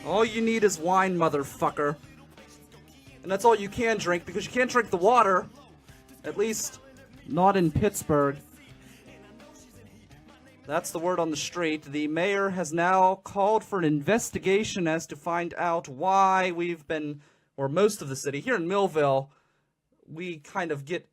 All you need is wine, motherfucker. And that's all you can drink, because you can't drink the water. At least, not in Pittsburgh. That's the word on the street. The mayor has now called for an investigation as to find out why we've been, or most of the city, here in Millville, we kind of get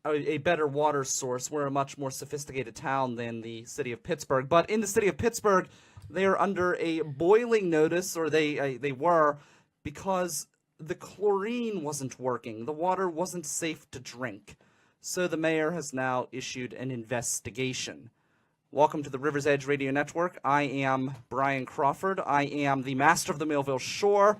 a better water source. We're a much more sophisticated town than the city of Pittsburgh. But in the city of Pittsburgh, they are under a boiling notice, or they were, because the chlorine wasn't working. The water wasn't safe to drink. So the mayor has now issued an investigation. Welcome to the River's Edge Radio Network. I am Brian Crawford. I am the master of the Millville Shore,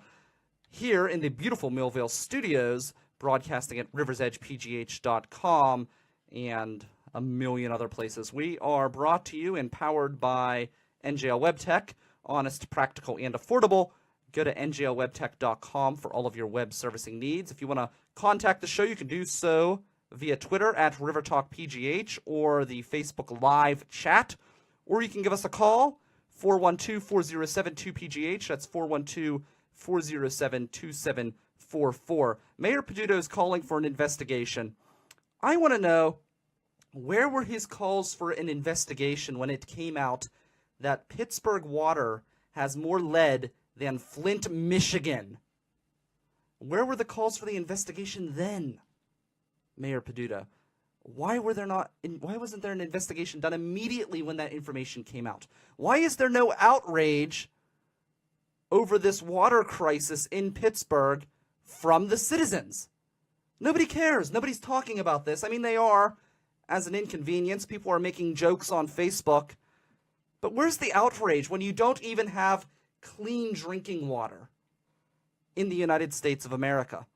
here in the beautiful Millville studios, broadcasting at riversedgepgh.com and a million other places. We are brought to you and powered by NJL WebTech, honest, practical, and affordable. Go to njlwebtech.com for all of your web servicing needs. If you want to contact the show, you can do so via Twitter at RiverTalkPGH or the Facebook Live chat, or you can give us a call, 412-407-2PGH. That's 412-407-2744. Mayor Peduto is calling for an investigation. I want to know, where were his calls for an investigation when it came out that Pittsburgh water has more lead than Flint, Michigan? Where were the calls for the investigation then, Mayor Peduto? Why wasn't there an investigation done immediately when that information came out? Why is there no outrage over this water crisis in Pittsburgh from the citizens? Nobody cares. Nobody's talking about this. I mean, they are, as an inconvenience. People are making jokes on Facebook. But where's the outrage when you don't even have clean drinking water in the United States of America?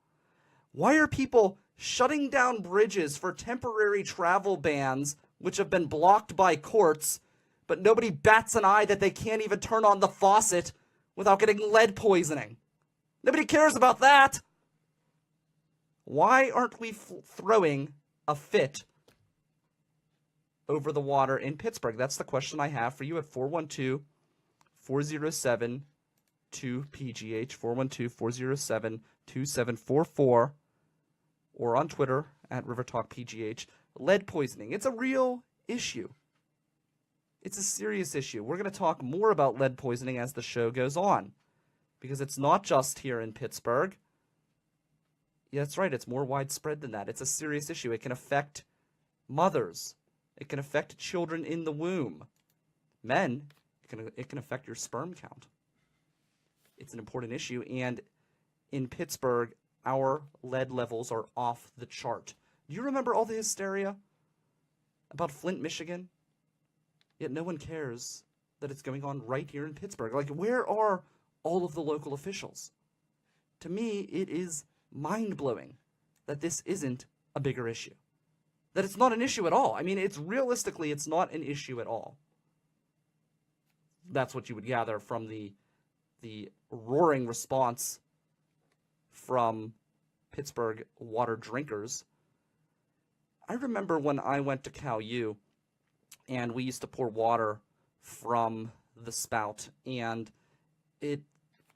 Why are people shutting down bridges for temporary travel bans, which have been blocked by courts, but nobody bats an eye that they can't even turn on the faucet without getting lead poisoning? Nobody cares about that. Why aren't we throwing a fit over the water in Pittsburgh? That's the question I have for you at 412-407-2PGH, 412-407-2744, or on Twitter at RiverTalkPGH. Lead poisoning. It's a real issue. It's a serious issue. We're going to talk more about lead poisoning as the show goes on, because it's not just here in Pittsburgh. Yeah, that's right. It's more widespread than that. It's a serious issue. It can affect mothers. It can affect children in the womb. Men, it can affect your sperm count. It's an important issue, and in Pittsburgh, our lead levels are off the chart. Do you remember all the hysteria about Flint, Michigan? Yet no one cares that it's going on right here in Pittsburgh. Like, where are all of the local officials? To me, it is mind-blowing that this isn't a bigger issue. That it's not an issue at all. I mean, it's not an issue at all. That's what you would gather from the roaring response from Pittsburgh water drinkers. I remember when I went to Cal U, and we used to pour water from the spout, and it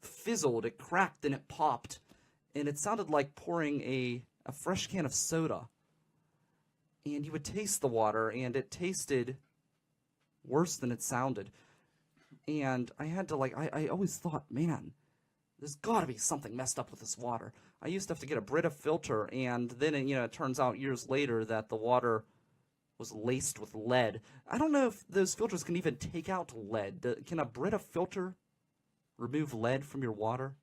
fizzled, it cracked, and it popped, and it sounded like pouring a fresh can of soda. And you would taste the water, and it tasted worse than it sounded. And I had to, I always thought, man, there's got to be something messed up with this water. I used to have to get a Brita filter, and then, it turns out years later that the water was laced with lead. I don't know if those filters can even take out lead. Can a Brita filter remove lead from your water?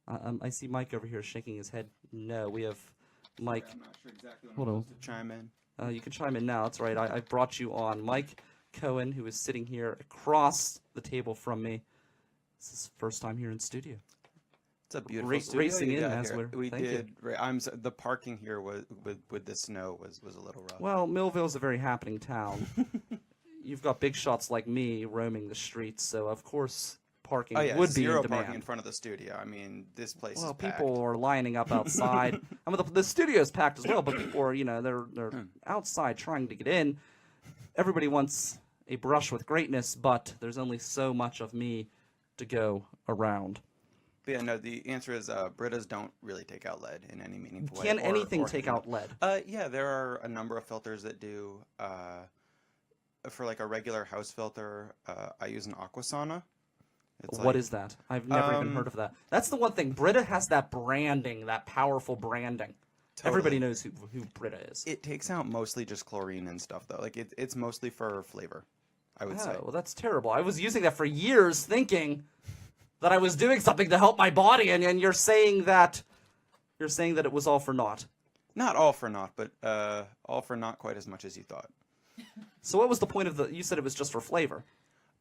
I see Mike over here shaking his head. No, we have Mike. I'm not sure exactly when Hold I'm on. supposed to chime in. You can chime in now. That's right. I brought you on. Mike Cohen, who is sitting here across the table from me. This is his first time here in studio. It's a beautiful studio racing you in got as here. we did. The parking here with the snow was a little rough. Well, Millville's a very happening town. You've got big shots like me roaming the streets, so of course parking would be in zero demand. parking in front of the studio. I mean, this place Well, is packed. people are lining up outside. I mean, the studio's packed as well, but people are, they're outside trying to get in. Everybody wants a brush with greatness, but there's only so much of me to go around. But yeah, no, the answer is Britas don't really take out lead in any meaningful way. Can anything take out lead? Yeah, there are a number of filters that do. For like a regular house filter, I use an Aquasana. What is that? I've never even heard of that. That's the one thing. Brita has that branding, that powerful branding. Totally. Everybody knows who Brita is. It takes out mostly just chlorine and stuff, though. Like it's mostly for flavor, I would say. Well, that's terrible. I was using that for years, thinking that I was doing something to help my body, and you're saying that it was all for naught. Not all for naught, but all for not quite as much as you thought. So what was the point of the? You said it was just for flavor.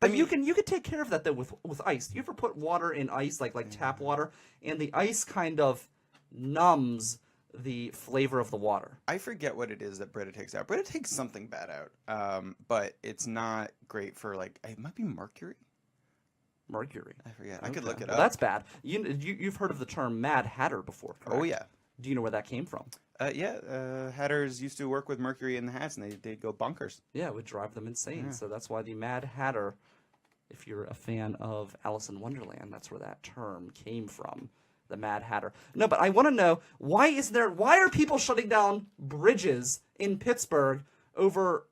But I mean, you could take care of that though with ice. Do you ever put water in ice, like tap water, and the ice kind of numbs the flavor of the water? I forget what it is that Brita takes out. Brita takes something bad out, but it's not great for like it might be mercury. Mercury. I forget. Okay. I could look it well, up. That's bad. You've heard of the term Mad Hatter before, correct? Oh yeah. Do you know where that came from? Hatters used to work with mercury in the hats, and they'd go bonkers. Yeah, it would drive them insane. Yeah. So that's why the Mad Hatter, if you're a fan of Alice in Wonderland, that's where that term came from, the Mad Hatter. No, but I want to know, why are people shutting down bridges in Pittsburgh over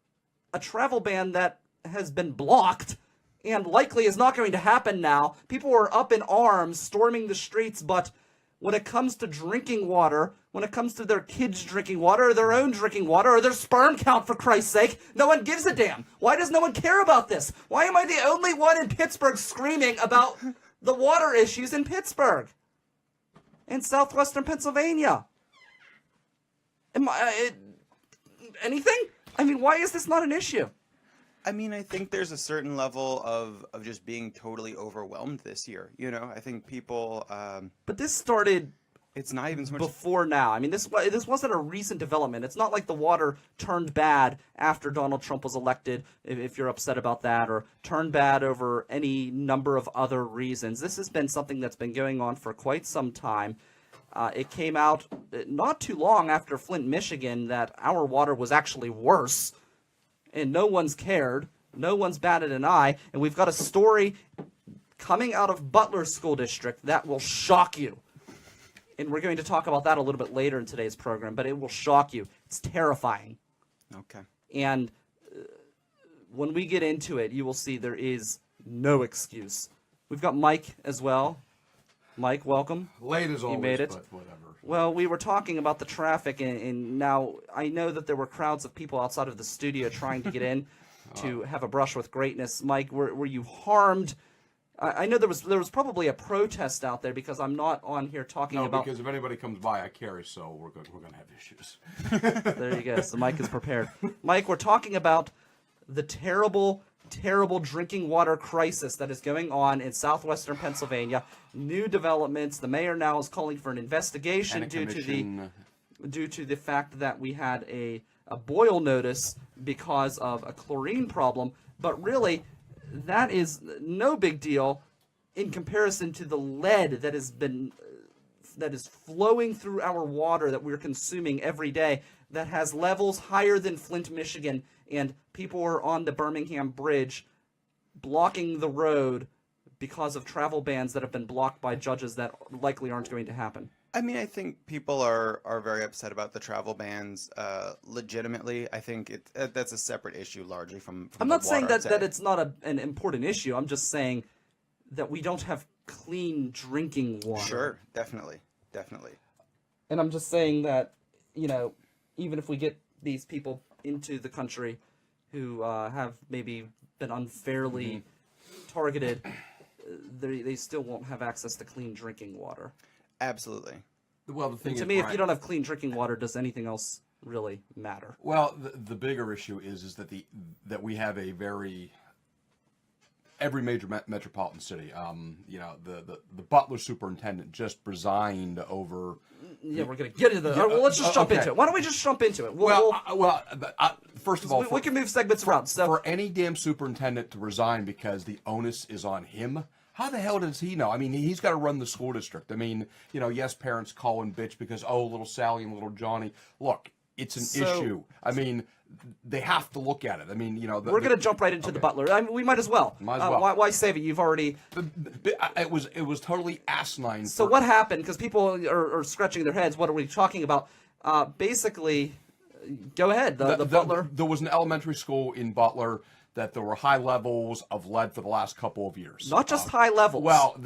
a travel ban that has been blocked and likely is not going to happen now? People are up in arms, storming the streets, but when it comes to drinking water, when it comes to their kids drinking water, or their own drinking water, or their sperm count, for Christ's sake, no one gives a damn. Why does no one care about this? Why am I the only one in Pittsburgh screaming about the water issues in Pittsburgh? In southwestern Pennsylvania? Anything? I mean, why is this not an issue? I mean, I think there's a certain level of just being totally overwhelmed this year. You know, I think people. But this started. It's not even so much before now. I mean, this wasn't a recent development. It's not like the water turned bad after Donald Trump was elected, if you're upset about that, or turned bad over any number of other reasons. This has been something that's been going on for quite some time. It came out not too long after Flint, Michigan, that our water was actually worse. And no one's cared. No one's batted an eye. And we've got a story coming out of Butler School District that will shock you. And we're going to talk about that a little bit later in today's program, but it will shock you. It's terrifying. Okay. And when we get into it, you will see there is no excuse. We've got Mike as well. Mike, welcome. Late as always, you made it. But whatever. Well, we were talking about the traffic, and now I know that there were crowds of people outside of the studio trying to get in to have a brush with greatness. Mike, were you harmed? I know there was probably a protest out there because I'm not on here talking about. No, because if anybody comes by, I carry, so we're going to have issues. There you go. So Mike is prepared. Mike, we're talking about the terrible drinking water crisis that is going on in southwestern Pennsylvania. New developments. The mayor now is calling for an investigation due to the fact that we had a boil notice because of a chlorine problem. But really, that is no big deal in comparison to the lead that is flowing through our water that we're consuming every day, that has levels higher than Flint, Michigan, and people are on the Birmingham Bridge blocking the road because of travel bans that have been blocked by judges that likely aren't going to happen. I mean, I think people are very upset about the travel bans. Legitimately, I think that's a separate issue largely from I'm not the saying water, that it's not an important issue. I'm just saying that we don't have clean drinking water. Sure, definitely. And I'm just saying that, even if we get these people into the country who have maybe been unfairly targeted, they still won't have access to clean drinking water. Absolutely. Well, the thing To me, if you don't have clean drinking water, does anything else really matter? Well, the bigger issue is that that we have every major metropolitan city. The Butler superintendent just resigned over. Yeah, we're gonna get into well, let's just jump into it. Why don't we just jump into it? First of all, we can move segments around. So for any damn superintendent to resign because the onus is on him. How the hell does he know? I mean, he's got to run the school district. I mean, yes, parents call and bitch because, little Sally and little Johnny. Look, it's an So- issue. I mean, they have to look at it. I mean, We're going to jump right into the Butler. I mean, we might as well. Might as well. Why save it? You've already. It was totally asinine. So what happened? Because people are scratching their heads. What are we talking about? Basically, go ahead. The Butler. There was an elementary school in Butler that there were high levels of lead for the last couple of years. Not just high levels. Well,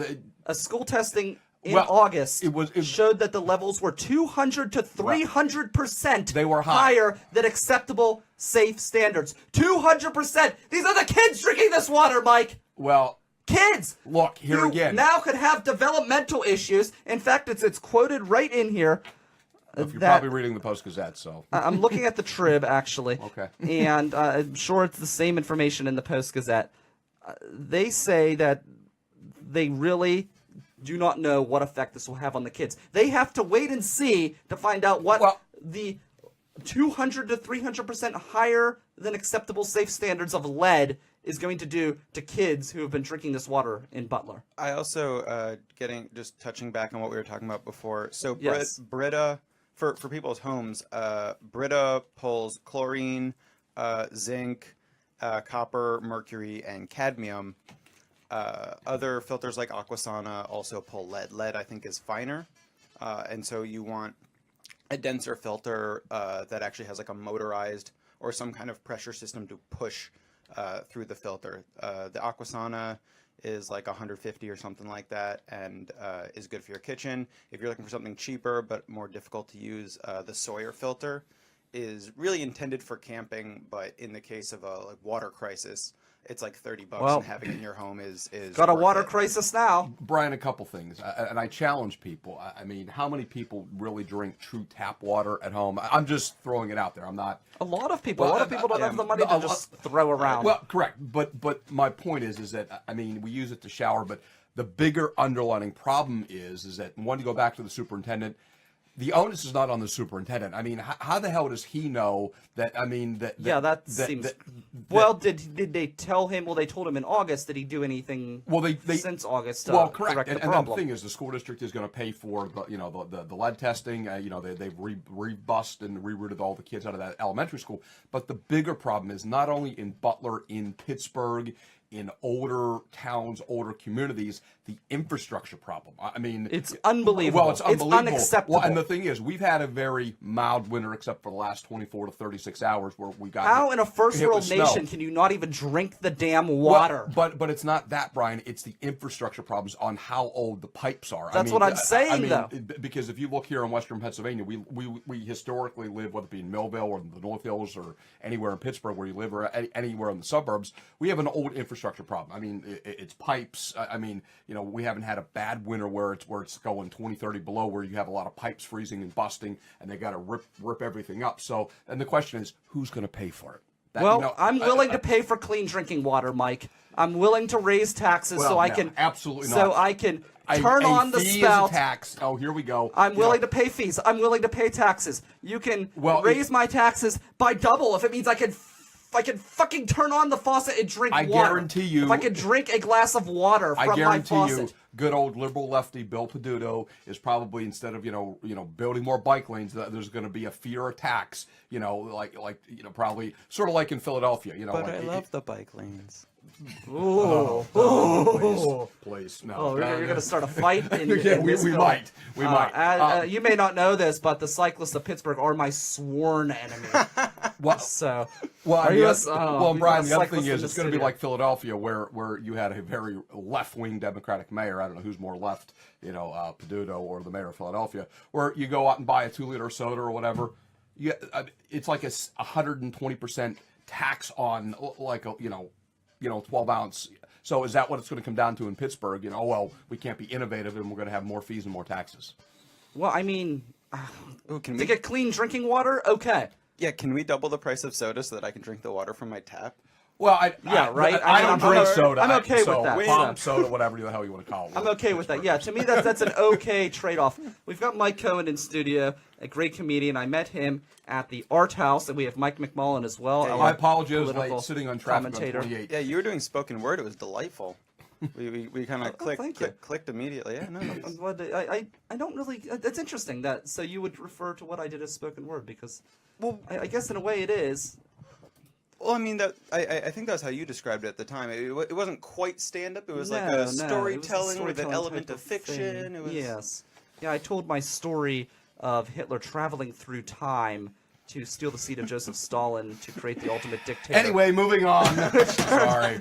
a school testing in Well, August it showed that the levels were 200 to 300%. They were higher than acceptable safe standards. 200%. These are the kids drinking this water, Mike. well, Kids. look here who again. now could have developmental issues. In fact, it's quoted right in here. If you're that- probably reading the Post-Gazette, so. I'm looking at the Trib, actually. Okay. And I'm sure it's the same information in the Post-Gazette. They say that they really do not know what effect this will have on the kids. They have to wait and see to find out what the 200 to 300% higher than acceptable safe standards of lead is going to do to kids who have been drinking this water in Butler. I also just touching back on what we were talking about before. So Yes. Brita for people's homes, Brita pulls chlorine, zinc, copper, mercury, and cadmium. Other filters like Aquasana also pull lead. Lead, I think, is finer, and so you want a denser filter that actually has like a motorized or some kind of pressure system to push through the filter. The Aquasana is like 150 or something like that, and is good for your kitchen. If you're looking for something cheaper but more difficult to use, the Sawyer filter is really intended for camping, but in the case of a water crisis, it's like $30, Well, and having it in your home is Got a worth water it. crisis now. Brian, a couple things, and I challenge people. I mean, how many people really drink true tap water at home? I'm just throwing it out there. I'm not. A lot of people. Well, a lot of people don't have the money to no, just throw around. Well, correct, but my point is that I mean, we use it to shower, but the bigger underlying problem is that one, to go back to the superintendent. The onus is not on the superintendent. I mean, how the hell does he know that? I mean, that seems. Well, did they tell him? Well, they told him in August. Did he do anything? Well, they since August. Well, correct. Correct And the then problem. the thing is, the school district is going to pay for the lead testing. They've rebused and rerouted all the kids out of that elementary school. But the bigger problem is not only in Butler, in Pittsburgh, in older towns, older communities, the infrastructure problem. I mean, It's unbelievable. Well, it's unbelievable. It's unacceptable. Well, and the thing is, we've had a very mild winter, except for the last 24 to 36 hours, where we got How in a first hit world with snow. nation can you not even drink the damn water? Well, but it's not that, Brian. It's the infrastructure problems on how old the pipes are. That's what I'm saying, though. Because if you look here in Western Pennsylvania, we historically live, whether it be in Millville or the North Hills or anywhere in Pittsburgh where you live, or anywhere in the suburbs, we have an old infrastructure problem. I mean, it's pipes. I mean, we haven't had a bad winter where it's going 20, 30 below, where you have a lot of pipes freezing and busting, and they got to rip everything up. So, and the question is, who's going to pay for it? I'm willing to pay for clean drinking water, Mike. I'm willing to raise taxes so I can absolutely so not. I can turn on the fee is a spout. tax. Oh, here we go. I'm willing to pay fees. I'm willing to pay taxes. You can raise my taxes by double if it means I can fucking turn on the faucet and drink water. I guarantee you. If I could drink a glass of water from my faucet. I guarantee you, good old liberal lefty Bill Peduto is probably, instead of building more bike lanes, there's going to be a fee or a tax. Probably sort of like in Philadelphia. But I love the bike lanes. Please, no. Oh, you're going to start a fight? Yeah, we might. We might. You may not know this, but the cyclists of Pittsburgh are my sworn enemy. So, Brian, the other thing is, it's going to be studio. like Philadelphia, where you had a very left-wing Democratic mayor. I don't know who's more left, Peduto or the mayor of Philadelphia, where you go out and buy a 2-liter soda or whatever. It's like a 120% tax on like a 12-ounce. So is that what it's going to come down to in Pittsburgh? We can't be innovative, and we're going to have more fees and more taxes. Well, I mean, Ooh, to get clean drinking water, okay. Yeah, can we double the price of soda so that I can drink the water from my tap? Well, I don't drink soda. I'm okay with that. Palm soda, whatever the hell you want to call it. I'm okay with that. Yeah, to me that's an okay trade-off. We've got Mike Cohen in studio, a great comedian. I met him at the Art House, and we have Mike McMullen as well. I apologize, political late, sitting on traffic commentator. on 28. Yeah, you were doing spoken word. It was delightful. We kind of clicked immediately. Yeah, no. But I don't really. It's interesting that so you would refer to what I did as spoken word because, well, I guess in a way it is. Well, I mean I think that's how you described it at the time. It wasn't quite stand up. It was like a storytelling with an element of fiction. It was... Yes. Yeah, I told my story of Hitler traveling through time to steal the seat of Joseph Stalin to create the ultimate dictator. Anyway, moving on. Sorry.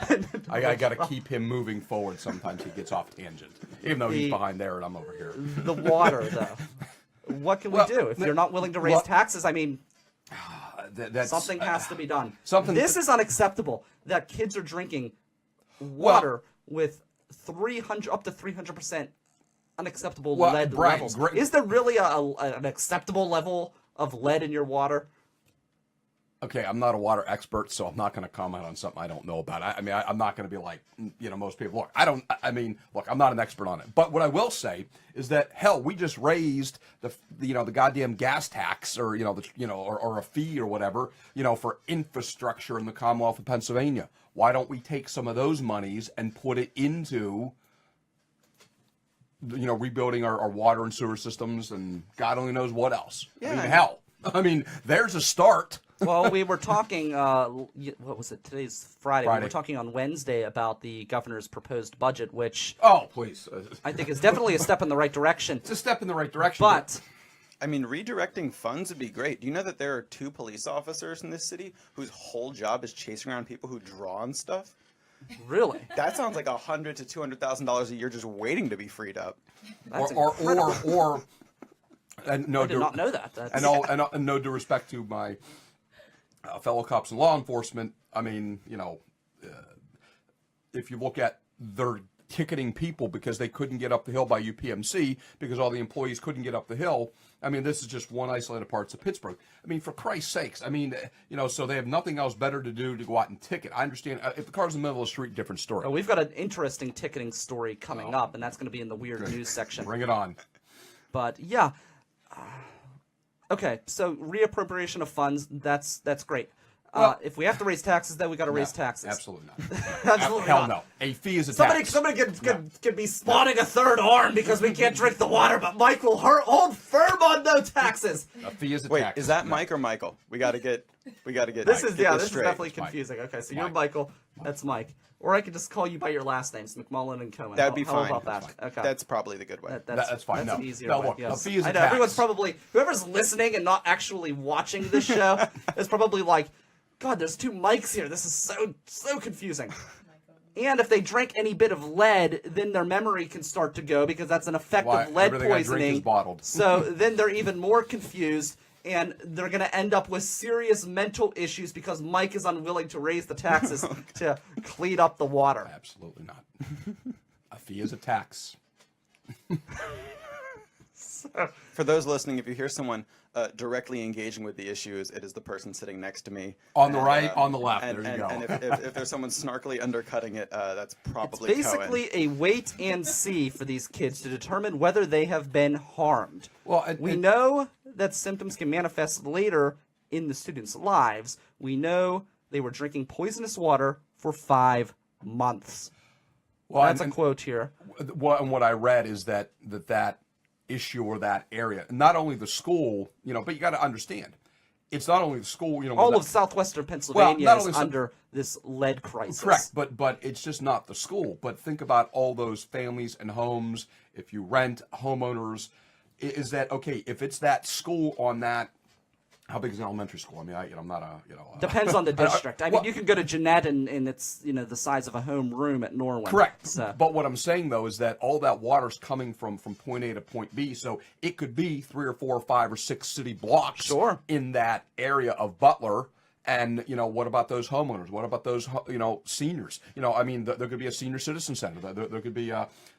I got to keep him moving forward. Sometimes he gets off tangent. Even though he's behind there and I'm over here. The water, though. What can we do? If you're not willing to raise taxes, I mean, something has to be done. This is unacceptable that kids are drinking water with 300 up to 300% unacceptable lead levels. Is there really an acceptable level of lead in your water? Okay, I'm not a water expert, so I'm not going to comment on something I don't know about. I mean, I'm not going to be like, most people. Look, look, I'm not an expert on it. But what I will say is that, hell, we just raised the goddamn gas tax or, or a fee or whatever, for infrastructure in the Commonwealth of Pennsylvania. Why don't we take some of those monies and put it into, rebuilding our water and sewer systems and God only knows what else. Yeah. I mean, hell. I mean, there's a start. Well, we were talking, what was it? Today's Friday. We were talking on Wednesday about the governor's proposed budget, which... Oh, please. I think is definitely a step in the right direction. It's a step in the right direction. But... I mean, redirecting funds would be great. Do you know that there are 2 police officers in this city whose whole job is chasing around people who draw on stuff? Really? That sounds like $100,000 to $200,000 a year just waiting to be freed up. That's or and no, I did not know that. And no due respect to my fellow cops and law enforcement, I mean, if you look at their ticketing people because they couldn't get up the hill by UPMC because all the employees couldn't get up the hill. I mean, this is just one isolated parts of Pittsburgh. I mean, for Christ's sakes, I mean, so they have nothing else better to do to go out and ticket. I understand if the car's in the middle of the street, different story. Oh, we've got an interesting ticketing story coming up, and that's going to be in the weird news section. Bring it on. But yeah. Okay, so reappropriation of funds, that's great. If we have to raise taxes, then we got to raise taxes. Absolutely not. Absolutely Hell not. no. A fee is a tax. Somebody could be spawning a third arm because we can't drink the water, but Mike will hold firm on no taxes. A fee is a Wait, tax. is that Mike or Michael? We got to get. This is definitely It's Mike. confusing. Okay, so Mike. you're Michael. That's Mike. Or I could just call you by your last names, McMullen and Cohen. That'd be fine. How about that? Okay. That's probably the good way. That's fine. That's No. an easier No, way. look, Yes. a fee is a I know, tax. everyone's probably, whoever's listening and not actually watching this show is probably like, God, there's 2 mics here. This is so confusing. And if they drink any bit of lead, then their memory can start to go because that's an effect of lead everything I drink poisoning. is bottled. So then they're even more confused, and they're going to end up with serious mental issues because Mike is unwilling to raise the taxes to clean up the water. Absolutely not. A fee is a tax. For those listening, if you hear someone directly engaging with the issues, it is the person sitting next to me. On the right, on the left. And, there you go. and if there's someone snarkly undercutting it, that's probably It's basically a wait and see for these kids to determine whether they have been harmed. Well, we know that symptoms can manifest later in the students' lives. We know they were drinking poisonous water for 5 months. Well, that's a quote here. What I read is that issue or that area, not only the school, but you got to understand, it's not only the school, all of southwestern Pennsylvania is under this lead crisis. Correct, but it's just not the school. But think about all those families and homes. If you rent, homeowners, is that okay? If it's that school on that, how big is an elementary school? I mean, I'm not a. Depends on the district. I mean, you can go to Jeanette and it's the size of a home room at Norwin. Correct. So. But what I'm saying though is that all that water's coming from point A to point B, so it could be 3 or 4 or 5 or 6 city blocks. Sure. In that area of Butler. And what about those homeowners? What about those seniors? I mean, there could be a senior citizen center. There could be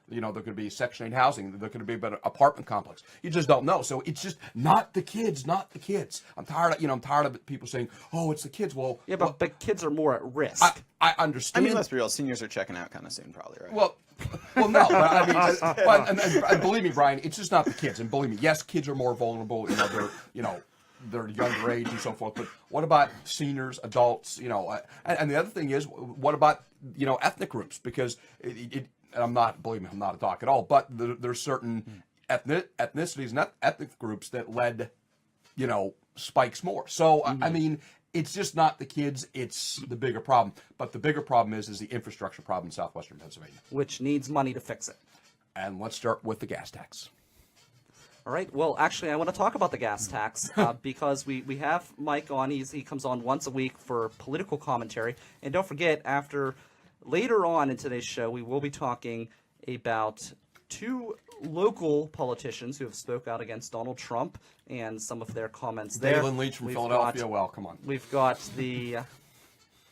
there could be Section 8 housing. There could be an apartment complex. You just don't know. So it's just not the kids, not the kids. I'm tired of people saying, "Oh, it's the kids." Well, yeah, but kids are more at risk. I understand. I mean, let's be real. Seniors are checking out kind of soon, probably, right? Well, no. But I mean, and believe me, Brian, it's just not the kids. And believe me, yes, kids are more vulnerable. They're they're younger age and so forth. But what about seniors, adults? And the other thing is, what about ethnic groups? Because and I'm not, believe me, I'm not a doc at all. But there's certain ethnicities and ethnic groups that led, spikes more. So I mean, it's just not the kids; it's the bigger problem. But the bigger problem is the infrastructure problem in southwestern Pennsylvania, which needs money to fix it. And let's start with the gas tax. All right. Well, actually, I want to talk about the gas tax because we have Mike on. He comes on once a week for political commentary. And don't forget, later on in today's show, we will be talking about two local politicians who have spoke out against Donald Trump and some of their comments there. Dalen Leach from Philadelphia. Well, come on. We've got the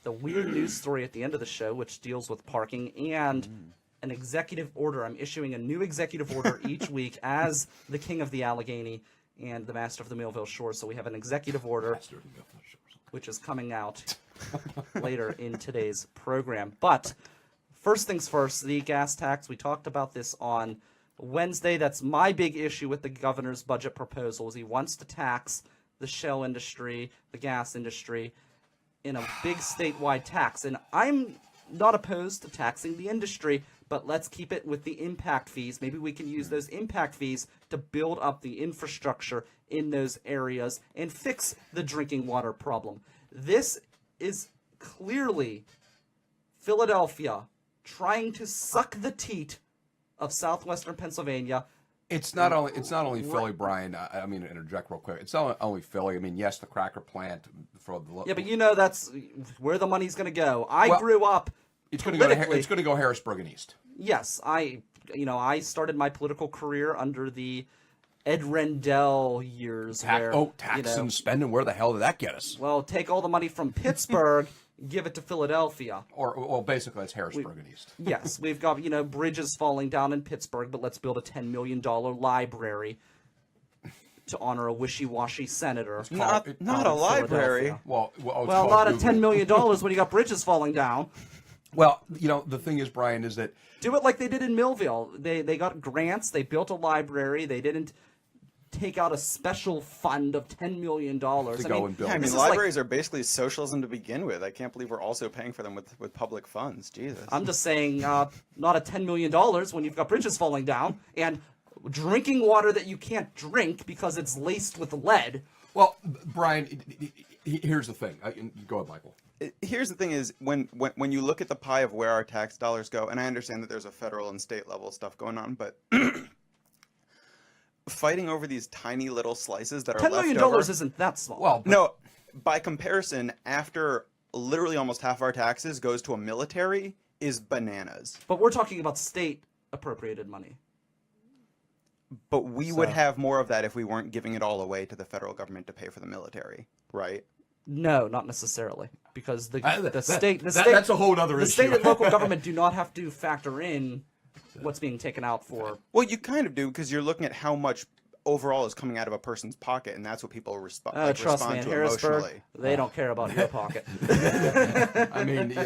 weird news story at the end of the show, which deals with parking, and an executive order. I'm issuing a new executive order each week as the king of the Allegheny and the master of the Millville Shores. So we have an executive order, which is coming out later in today's program. But first things first, the gas tax. We talked about this on Wednesday. That's my big issue with the governor's budget proposal. Is he wants to tax the shell industry, the gas industry, in a big statewide tax. And I'm not opposed to taxing the industry, but let's keep it with the impact fees. Maybe we can use those impact fees to build up the infrastructure in those areas and fix the drinking water problem. This is clearly Philadelphia trying to suck the teat of southwestern Pennsylvania. It's not only Philly, Brian. I mean, interject real quick. It's not only Philly. I mean, yes, the cracker plant for the but that's where the money's going to go. I grew up. It's going to go Harrisburg and East. Yes, I started my political career under the Ed Rendell years. Tax and spending. Where the hell did that get us? Well, take all the money from Pittsburgh, give it to Philadelphia. Well, basically, it's Harrisburg and East. Yes, we've got bridges falling down in Pittsburgh, but let's build a $10 million library to honor a wishy-washy senator. Not a library. Well, not a $10 million when you got bridges falling down. Well, the thing is, Brian, is that do it like they did in Millville. They got grants. They built a library. They didn't take out a special fund of $10 million. Libraries are basically socialism to begin with. I can't believe we're also paying for them with public funds. Jesus. I'm just saying, not a $10 million when you've got bridges falling down and drinking water that you can't drink because it's laced with lead. Well, Brian, here's the thing. Go ahead, Michael. Here's the thing is when you look at the pie of where our tax dollars go, and I understand that there's a federal and state level stuff going on, but fighting over these tiny little slices that are left over. $10 million isn't that small. Well, no, by comparison, after literally almost half our taxes goes to a military is bananas. But we're talking about state appropriated money. But we would have more of that if we weren't giving it all away to the federal government to pay for the military, right? No, not necessarily, because the state that's a whole other issue. The state and local government do not have to factor in what's being taken out for. Well, you kind of do because you're looking at how much overall is coming out of a person's pocket, and that's what people respond to emotionally. They don't care about your pocket. I mean,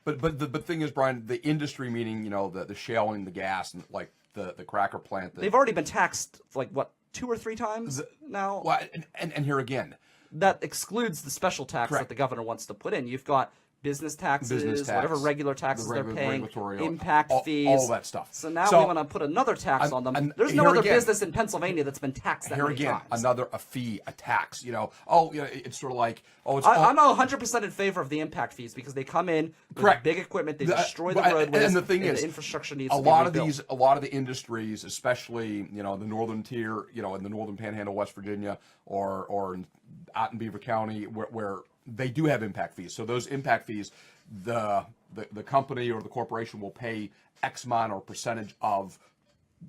but the thing is, Brian, the industry, meaning the shale and the gas and like the cracker plant. They've already been taxed like 2 or 3 times now. Well, and here again. That excludes the special tax that the governor wants to put in. You've got business tax, whatever regular taxes they're paying, impact fees, all that stuff. So now we want to put another tax on them. There's no other business in Pennsylvania that's been taxed that many times. A fee, a tax. It's sort of like I'm 100% in favor of the impact fees because they come in with big equipment, they destroy the roadways, and the thing is, the infrastructure needs to be rebuilt. A lot of the industries, especially the northern tier, in the northern panhandle, West Virginia, or out in Beaver County, where they do have impact fees. So those impact fees, the company or the corporation will pay X amount or percentage of,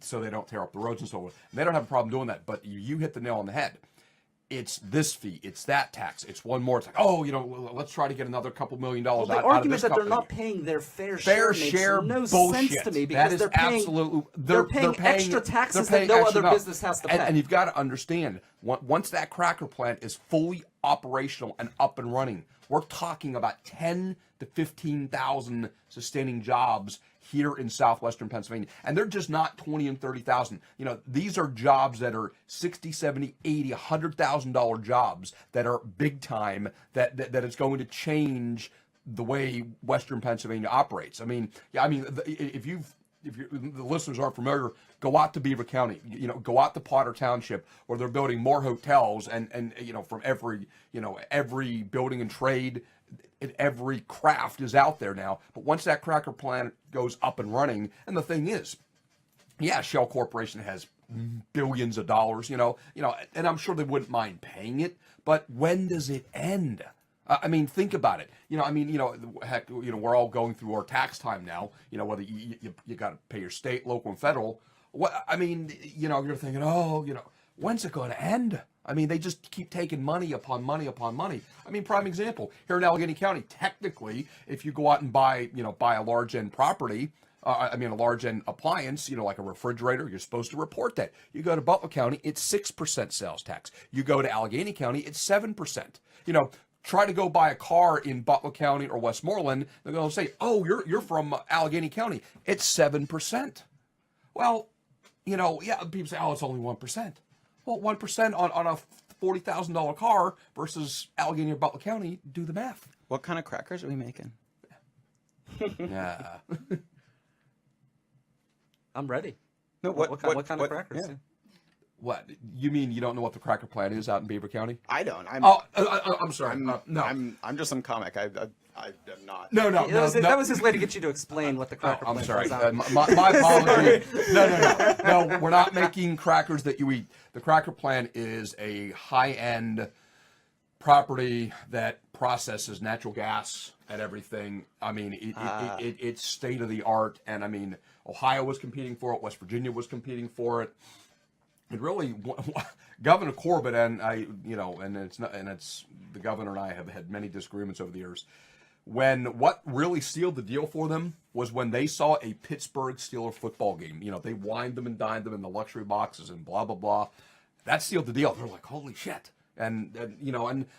so they don't tear up the roads and so forth. And they don't have a problem doing that. But you hit the nail on the head. It's this fee, it's that tax, it's one more. It's like, let's try to get another couple $1 million out of this company. The argument that they're not paying their fair share makes no sense to me because they're paying extra taxes that no other business has to pay. And you've got to understand, once that cracker plant is fully operational and up and running, we're talking about 10 to 15,000 sustaining jobs here in southwestern Pennsylvania. And they're just not 20 and 30,000. You know, these are jobs that are 60, 70, 80, $100,000 jobs that are big time, that it's going to change the way Western Pennsylvania operates. I mean, if the listeners aren't familiar, go out to Beaver County, you know, go out to Potter Township, where they're building more hotels and you know, from every building and trade, every craft is out there now. But once that cracker plant goes up and running, and the thing is, yeah, Shell Corporation has billions of dollars, you know, and I'm sure they wouldn't mind paying it, but when does it end? I mean, think about it. You know, heck, you know, we're all going through our tax time now. You know, whether you got to pay your state, local, and federal. What I mean, you know, you're thinking, oh, you know, when's it going to end? I mean, they just keep taking money upon money upon money. I mean, prime example here in Allegheny County. Technically, if you go out and buy a large end property, a large end appliance, you know, like a refrigerator, you're supposed to report that. You go to Butler County, it's 6% sales tax. You go to Allegheny County, it's 7%. You know. Try to go buy a car in Butler County or Westmoreland, they're going to say, oh, you're from Allegheny County. It's 7%. Well, you know, yeah, people say, oh, it's only 1%. Well, 1% on a $40,000 car versus Allegheny or Butler County, do the math. What kind of crackers are we making? Yeah. I'm ready. No, What kind of crackers? Yeah. What, you mean you don't know what the cracker plant is out in Beaver County? I don't. I'm sorry. No. I'm just some comic. I'm not. No. That was his way to get you to explain what the cracker I'm plant sorry. was out. My apology. No, we're not making crackers that you eat. The cracker plant is a high-end property that processes natural gas and everything. I mean, it's state-of-the-art, and I mean, Ohio was competing for it. West Virginia was competing for it. It really, Governor Corbett and it's the governor and I have had many disagreements over the years. What really sealed the deal for them was when they saw a Pittsburgh Steelers football game. You know, they wined them and dined them in the luxury boxes and blah, blah, blah. That sealed the deal. They're like, holy shit. And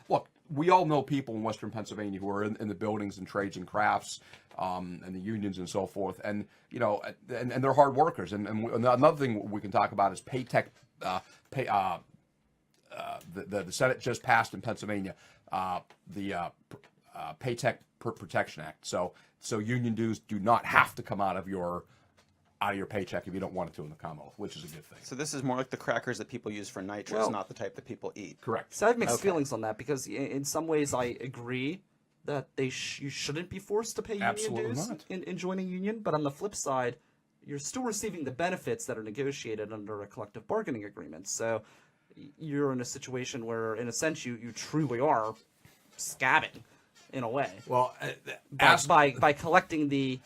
look, we all know people in Western Pennsylvania who are in the buildings and trades and crafts, and the unions and so forth, and you know, and they're hard workers. And another thing we can talk about is Paytech. The Senate just passed in Pennsylvania the Paytech Protection Act. So union dues do not have to come out of your paycheck if you don't want it to in the Commonwealth, which is a good thing. So this is more like the crackers that people use for nitrous, not the type that people eat. Correct. So I have mixed feelings on that because in some ways I agree that you shouldn't be forced to pay union Absolutely dues not. in joining a union, but on the flip side, you're still receiving the benefits that are negotiated under a collective bargaining agreement. So you're in a situation where, in a sense, you truly are scabbing in a way. Well, by collecting the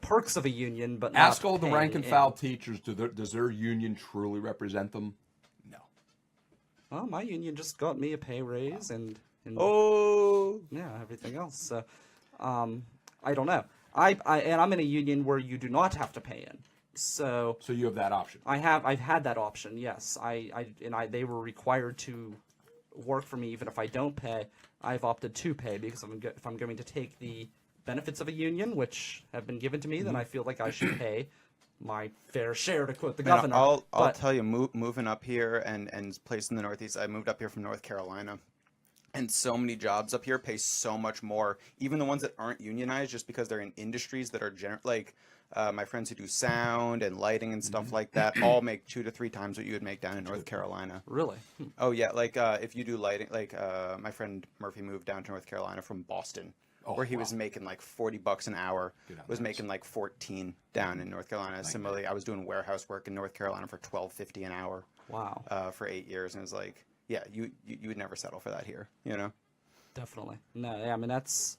perks of a union, but ask not all the paying rank and in. file teachers, does their union truly represent them? No. Well, my union just got me a pay raise and everything else. So, I don't know. I'm in a union where you do not have to pay in. So you have that option. I've had that option. Yes. They were required to work for me even if I don't pay. I've opted to pay because if I'm going to take the benefits of a union, which have been given to me, then I feel like I should pay my fair share, to quote the governor. I'll tell you, moving up here and placed in the Northeast, I moved up here from North Carolina. And so many jobs up here pay so much more, even the ones that aren't unionized, just because they're in industries that are my friends who do sound and lighting and stuff like that all make 2 to 3 times what you would make down in North Carolina. Really? Oh yeah, if you do lighting, my friend Murphy moved down to North Carolina from Boston, where he was making like $40 an hour, was making like 14 down in North Carolina. Similarly, I was doing warehouse work in North Carolina for $12.50 an hour. Wow. For 8 years, and it was like, yeah, you would never settle for that here, you know? Definitely. No, yeah, I mean that's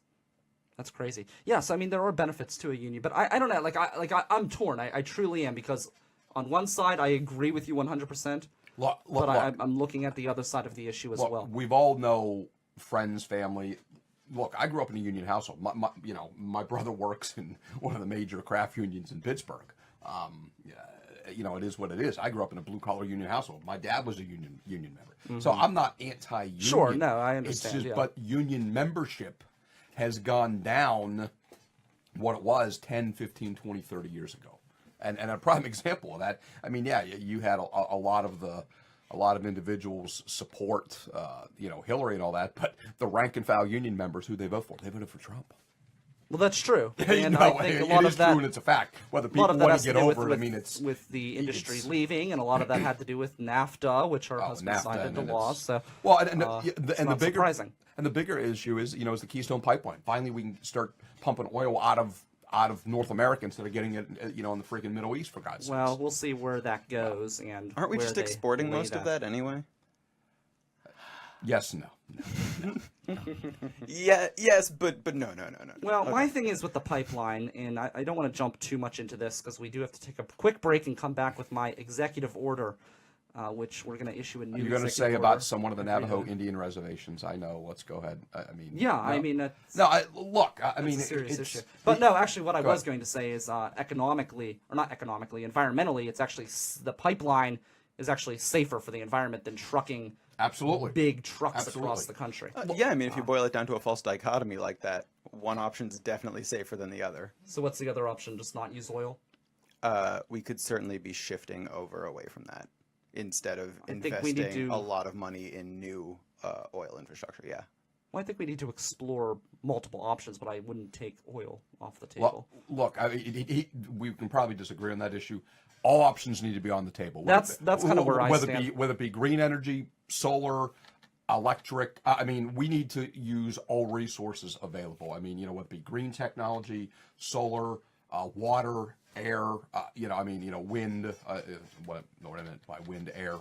crazy. Yes, I mean there are benefits to a union, but I don't know. I'm torn. I truly am, because on one side I agree with you 100%, but I'm looking at the other side of the issue as well. We've all know friends, family. Look, I grew up in a union household. My brother works in one of the major craft unions in Pittsburgh. It is what it is. I grew up in a blue-collar union household. My dad was a union member. So I'm not anti-union. Sure, no, I understand. It's just, but union membership has gone down what it was 10, 15, 20, 30 years ago. And a prime example of that, I mean, yeah, you had a lot of individuals support, Hillary and all that, but the rank and file union members, who they vote for, they voted for Trump. Well, that's true. And I think a it lot is of that, true, and it's a fact. Whether a lot people of that want has to to get do over with, it, I mean, it's with the industry it's- leaving, and a lot of that had to do with NAFTA, which her husband NAFTA, signed and into it's- law. So, well, it's and the not bigger surprising. and the bigger issue is the Keystone Pipeline. Finally, we can start pumping oil out of North America instead of getting it, in the freaking Middle East, for God's Well, sakes. we'll see where that goes, and Aren't we where just they exporting lay most of that anyway? Yes, and no. Yeah, yes, but no. Well, my thing is with the pipeline, and I don't want to jump too much into this because we do have to take a quick break and come back with my executive order, which we're going to issue a new. You're going to say executive about order. one of the Navajo Indian reservations. I know. Let's go ahead. I mean. Yeah, no. I mean that's. No, look. I mean, It's a serious it's, issue. But no, actually, what I Go was ahead. going to say is economically, or not economically, environmentally, it's actually the pipeline is actually safer for the environment than trucking Absolutely. big trucks across Absolutely. the country. Yeah, I mean, if you boil it down to a false dichotomy like that, one option's definitely safer than the other. So what's the other option? Just not use oil? We could certainly be shifting over away from that instead of think we need investing to- a lot of money in new oil infrastructure. Yeah. Well, I think we need to explore multiple options, but I wouldn't take oil off the Well, table. look, we can probably disagree on that issue. All options need to be on the table. That's kind of where I stand. Whether it be green energy, solar, electric. I mean, we need to use all resources available. I mean, whether it be green technology, solar, water, air. Wind. What I meant by wind, air.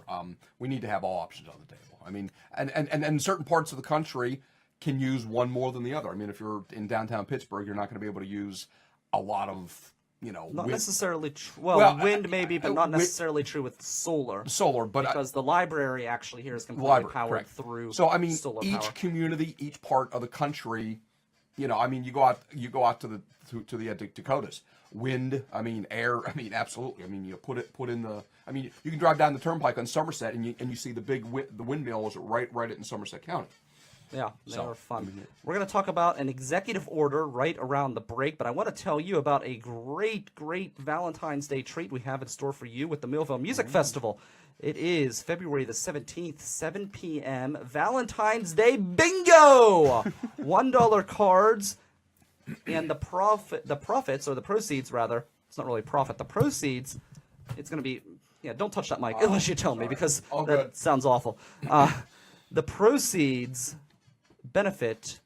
We need to have all options on the table. I mean, and certain parts of the country can use one more than the other. I mean, if you're in downtown Pittsburgh, you're not going to be able to use a lot of Not wind, necessarily true. Well, Wind maybe, but not wi- necessarily true with solar. solar, but Because the library actually here is completely library, powered correct. through So I mean, solar each power. community, each part of the country, you go out to the Dakotas. Wind, I mean, air, I mean, absolutely. I mean, you put in the. I mean, you can drive down the turnpike on Somerset, and you see the windmills right in Somerset County. Yeah, they So, are fun. I mean, We're going to talk about an executive order right around the break, but I want to tell you about a great Valentine's Day treat we have in store for you with the Millville Music Festival. It is February the 17th, 7 p.m. Valentine's Day Bingo! $1 cards, and the profits, or the proceeds rather, it's not really profit, the proceeds, it's going to be, don't touch that mic unless you tell me, because Oh, that good. sounds awful. The proceeds benefit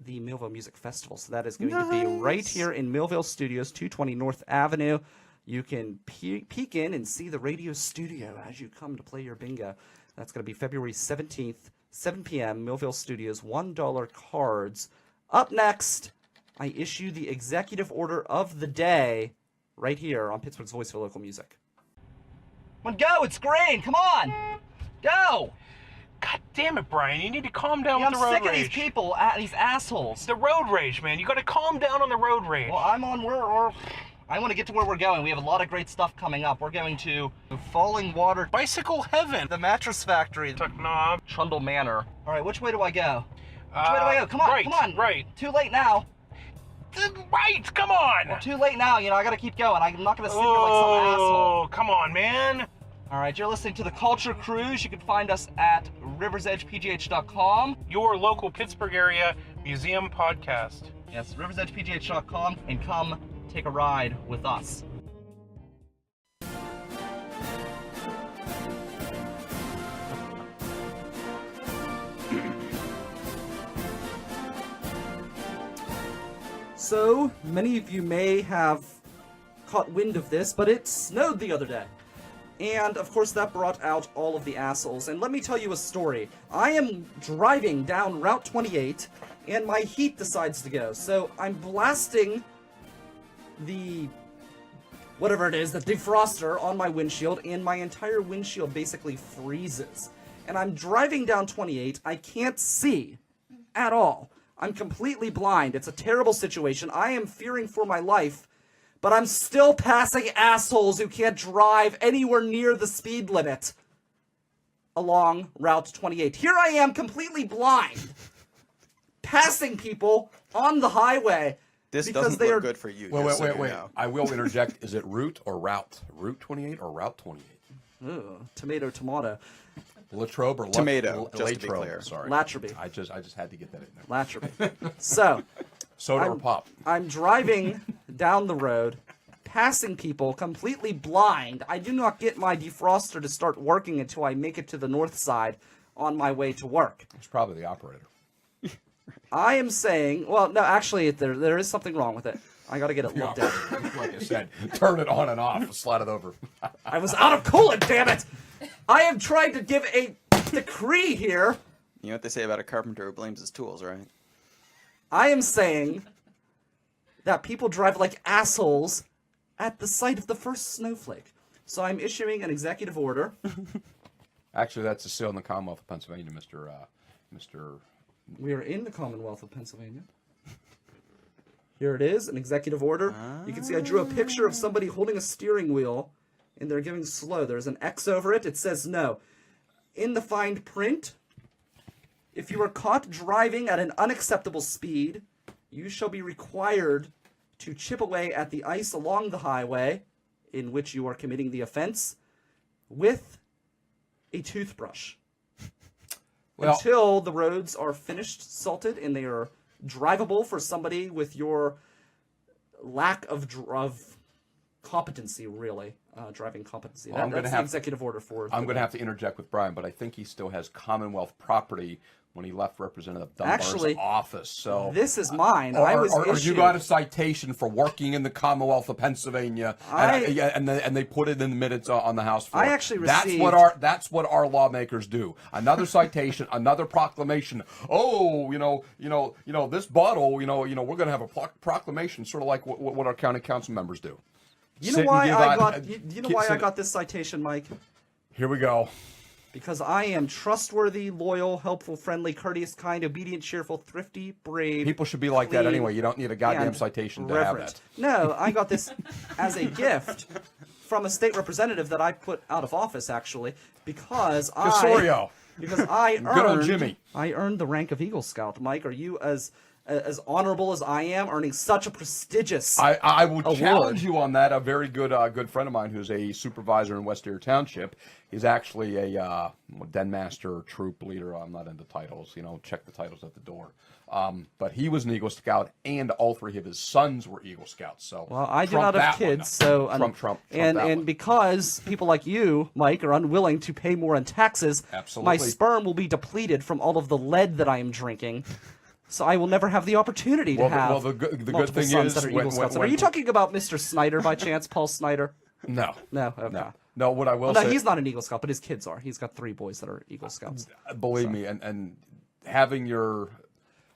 the Millville Music Festival. So that is going to be right here in Millville Studios, 220 North Avenue. You can peek in and see the radio studio as you come to play your bingo. That's going to be February 17th, 7 p.m., Millville Studios, $1 cards. Up next, I issue the executive order of the day right here on Pittsburgh's Voice for Local Music. Come on, go! It's green! Come on! Go! God damn it, Brian. You need to calm down I'm with the road sick of rage. these people, these assholes. The road rage, man. You gotta calm down on the road rage. Well, I want to get to where we're going. We have a lot of great stuff coming up. We're going to Falling Water, Bicycle heaven. the mattress factory, Tuck knob. Trundle Manor. All right, which way do I go? Which way do I go? Come on, right, come on. right. Too late now. Right, come on. Too late now. I gotta keep going. I'm not gonna sit here like some asshole. Oh, come on, man. All right, you're listening to the Culture Cruise. You can find us at riversedgepgh.com. Your local Pittsburgh area museum podcast. Yes, riversedgepgh.com, and come take a ride with us. So, many of you may have caught wind of this, but it snowed the other day. And, of course, that brought out all of the assholes. And let me tell you a story. I am driving down Route 28, and my heat decides to go. So, I'm blasting the whatever it is, the defroster on my windshield, and my entire windshield basically freezes. And I'm driving down 28, I can't see at all. I'm completely blind. It's a terrible situation. I am fearing for my life, but I'm still passing assholes who can't drive anywhere near the speed limit along Route 28. Here I am, completely blind, passing people on the highway, This Because doesn't they look are- good for you. Wait, just so you wait. know. I will interject. Is it Route or Route? Route 28 or Route 28? Ugh, tomato. Latrobe or Tomato, just to be Latrobe, clear. Sorry. Latrobe. I just had to get that in there. Latrobe. So, Soda or pop? I'm driving down the road, passing people completely blind. I do not get my defroster to start working until I make it to the north side on my way to work. It's probably the operator. I am saying, well, no, actually, there is something wrong with it. I got to get it looked at. Like I said, turn it on and off, slide it over. I was out of coolant, damn it! I am trying to give a decree here. You know what they say about a carpenter who blames his tools, right? I am saying that people drive like assholes at the sight of the first snowflake. So I'm issuing an executive order. Actually, that's still in the Commonwealth of Pennsylvania, Mr. We are in the Commonwealth of Pennsylvania. Here it is, an executive order. You can see I drew a picture of somebody holding a steering wheel, and they're giving slow. There's an X over it. It says no. In the fine print, if you are caught driving at an unacceptable speed, you shall be required to chip away at the ice along the highway in which you are committing the offense with a toothbrush. Well, Until the roads are finished salted and they are drivable for somebody with your lack of competency, really, driving competency. Well, That's the executive order for. I'm going to have to interject with Brian, but I think he still has Commonwealth property when he left Representative Dunbar's Actually, office. So this is mine. Or, I was or issued. you got a citation for working in the Commonwealth of Pennsylvania, and they put it in the minutes on the House floor. I actually that's received- that's what our lawmakers do. Another citation, another proclamation. Oh, this bottle. We're going to have a proclamation, sort of like what our county council members do. You know Sit why and I give got? out- You know why I sit- got this citation, Mike? Here we go. Because I am trustworthy, loyal, helpful, friendly, courteous, kind, obedient, cheerful, thrifty, brave. People should be like that clean, anyway. You don't need a goddamn and citation to reverent. have that. No, I got this as a gift from a state representative that I put out of office, actually, because Casorio. I Good old earned Jimmy. I earned the rank of Eagle Scout. Mike, are you as honorable as I am, earning such a prestigious I will award? challenge you on that. A very good friend of mine who's a supervisor in West Deer Township. He's actually a den master, troop leader. I'm not into titles. Check the titles at the door. But he was an Eagle Scout, and all three of his sons were Eagle Scouts. So Well, I do trump not have that one. kids, so Trump and that one. because people like you, Mike, are unwilling to pay more in taxes, my Absolutely. sperm will be depleted from all of the lead that I am drinking. So I will never have the opportunity to have the good multiple thing sons is that are when- Eagle Scouts. when- Are you talking about Mr. Snyder by chance, Paul Snyder? No. No, okay. No, what I will Well, no, say, he's not an Eagle Scout, but his kids are. He's got 3 boys that are Eagle Scouts. believe me, and having your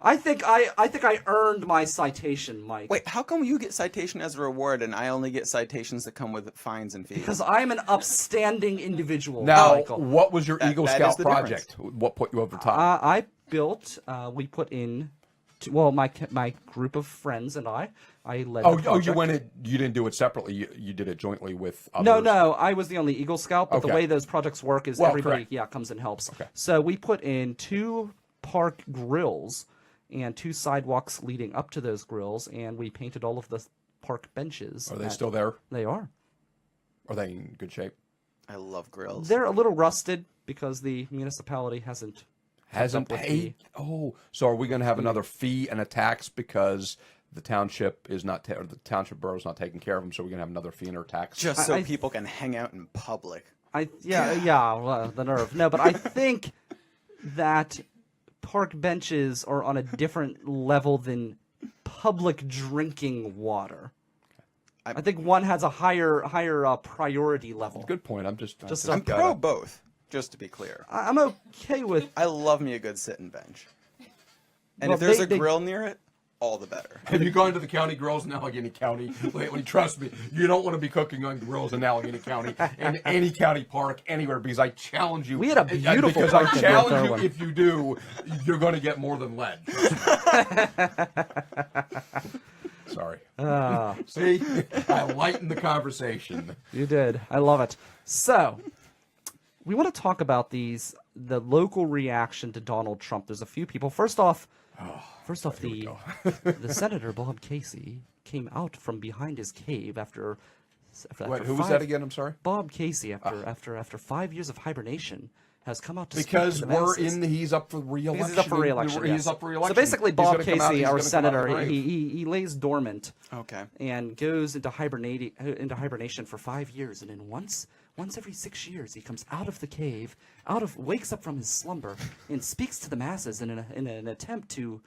I think I earned my citation, Mike. Wait, how come you get citation as a reward and I only get citations that come with fines and fees? Because I'm an upstanding individual, now, Michael. what was your Eagle that Scout is the project? What put you over the top? I built. We put in. My group of friends and I led. the you project. went it. You didn't do it separately. You did it jointly with others. No, I was the only Eagle Scout. But the Okay. way those projects work is Well, everybody, correct. comes and helps. Okay. So we put in 2 park grills and 2 sidewalks leading up to those grills, and we painted all of the park benches. Are they still there? They are. Are they in good shape? I love grills. They're a little rusted because the municipality hasn't Hasn't up with paid. Oh, so are we going to have another fee and a tax because the township is not, or the township borough is not taking care of them? So we're going to have another fee and or tax. Just so I- people can hang out in public. Well, the nerve. No, but I think that park benches are on a different level than public drinking water. I think one has a higher priority level. Good point. I'm just I'm pro both, just to be clear. I'm okay with. I love me a good sitting bench. And Well, if there's they- a grill near it, all the better. Have you gone to the county grills in Allegheny County lately? Trust me, you don't want to be cooking on grills in Allegheny County, in any county park, anywhere, because I challenge you. We had a beautiful Because park I in challenge North you, Irwin. if you do, you're going to get more than lead. Sorry. See, I lightened the conversation. You did. I love it. So, we want to talk about the local reaction to Donald Trump. There's a few people. First off, First off, the Senator Bob Casey came out from behind his cave after Wait, who was that again? I'm sorry. Bob Casey, after 5 years of hibernation, has come out to Because speak to the masses. he's up for re-election. Because he's up for re-election. He's yes. up for re-election. So basically, He's Bob gonna come out- Casey, he's our gonna come out of the senator, grave. he lays dormant. Okay. And goes into hibernation for 5 years, and then once every 6 years, he comes out of the cave, wakes up from his slumber, and speaks to the masses in an attempt to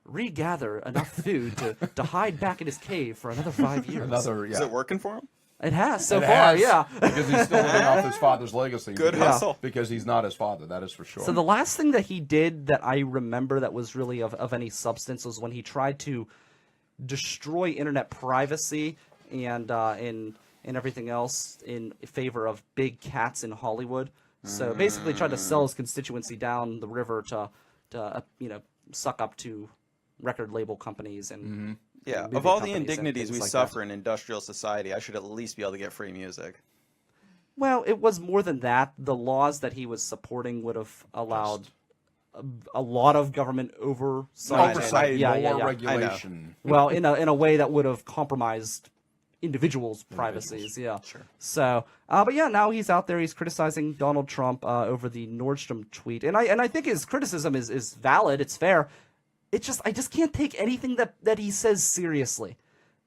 regather enough food to hide back in his cave for another 5 years. Is it working for him? It has so It far, has, yeah. because he's still living off his father's legacy. Good because, hustle. Because he's not his father, that is for sure. So the last thing that he did that I remember that was really of any substance was when he tried to destroy internet privacy and everything else in favor of big cats in Hollywood. So basically tried to sell his constituency down the river to suck up to record label companies and Yeah, movie of all the companies and indignities things we like suffer in industrial society, I should at least be able to get free music. Well, it was more than that. The laws that he was supporting would have allowed a lot of government oversight. Oversight, yeah, more yeah, yeah. regulation. Well, in a way that would have compromised individuals' privacies. Yeah. Sure. So, but yeah, now he's out there. He's criticizing Donald Trump over the Nordstrom tweet, and I think his criticism is valid. It's fair. I just can't take anything that he says seriously.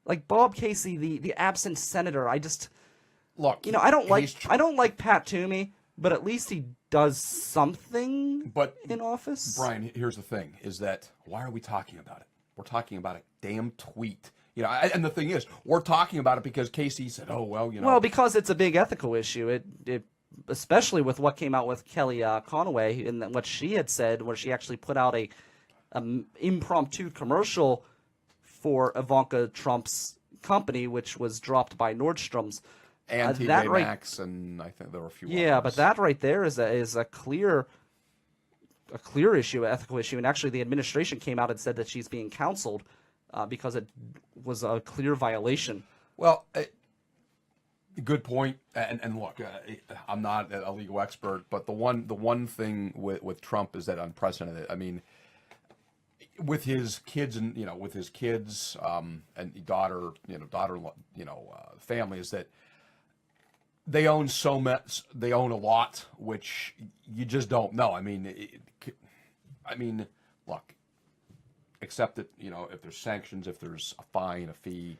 Like Bob Casey, the absent senator. Look, I don't like Pat Toomey, but at least he does something in office. Brian, here's the thing: is that why are we talking about it? We're talking about a damn tweet. And the thing is, we're talking about it because Casey said, "Oh well, Well, because it's a big ethical issue. It especially with what came out with Kelly Conaway and what she had said, where she actually put out a impromptu commercial for Ivanka Trump's company, which was dropped by Nordstrom's. and TJ Maxx, and I think there were a few. Yeah, others. but that right there is a clear issue, an ethical issue, and actually the administration came out and said that she's being counseled because it was a clear violation. Well, good point. And look, I'm not a legal expert, but the one thing with Trump is that unprecedented. I mean, with his kids and and daughter, family, is that they own so much. They own a lot, which you just don't know. I mean, look, accept it. If there's sanctions, if there's a fine, a fee,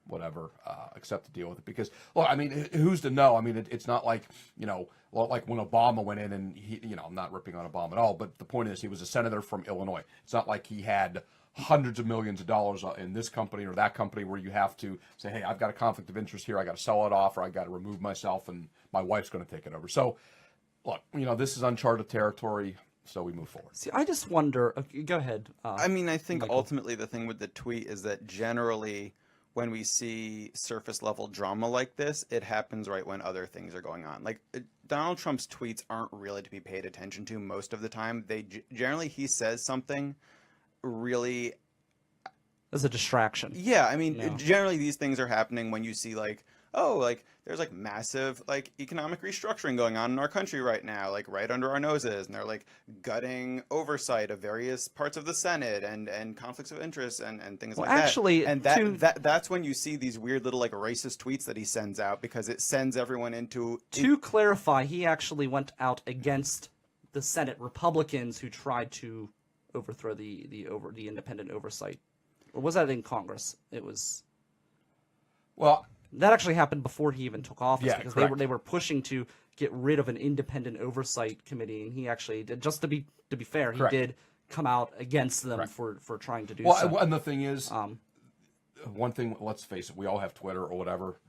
whatever, accept to deal with it. Because, look, I mean, who's to know? I mean, it's not like, like when Obama went in and he, I'm not ripping on Obama at all, but the point is he was a senator from Illinois. It's not like he had hundreds of millions of dollars in this company or that company where you have to say, hey, I've got a conflict of interest here. I got to sell it off, or I got to remove myself and my wife's going to take it over. So, look, this is uncharted territory. So we move forward. See, I just wonder. Go ahead. I mean, I think Michael. ultimately the thing with the tweet is that generally when we see surface level drama like this, it happens right when other things are going on. Like Donald Trump's tweets aren't really to be paid attention to most of the time. They generally, he says something really As a distraction. Yeah, I mean, No. generally these things are happening when you see there's massive economic restructuring going on in our country right now, right under our noses, and they're gutting oversight of various parts of the Senate and conflicts of interest and things like actually, that. And that's when you see these weird little racist tweets that he sends out, because it sends everyone into. To clarify, he actually went out against the Senate Republicans who tried to overthrow the independent oversight. Or was that in Congress? It was. Well, that actually happened before he even took office, Yeah, because correct. they were pushing to get rid of an independent oversight committee, and he actually did. Just to be fair, he Correct. did come out against them Correct. for trying to do well, so. and the thing is, one thing. Let's face it, we all have Twitter or whatever.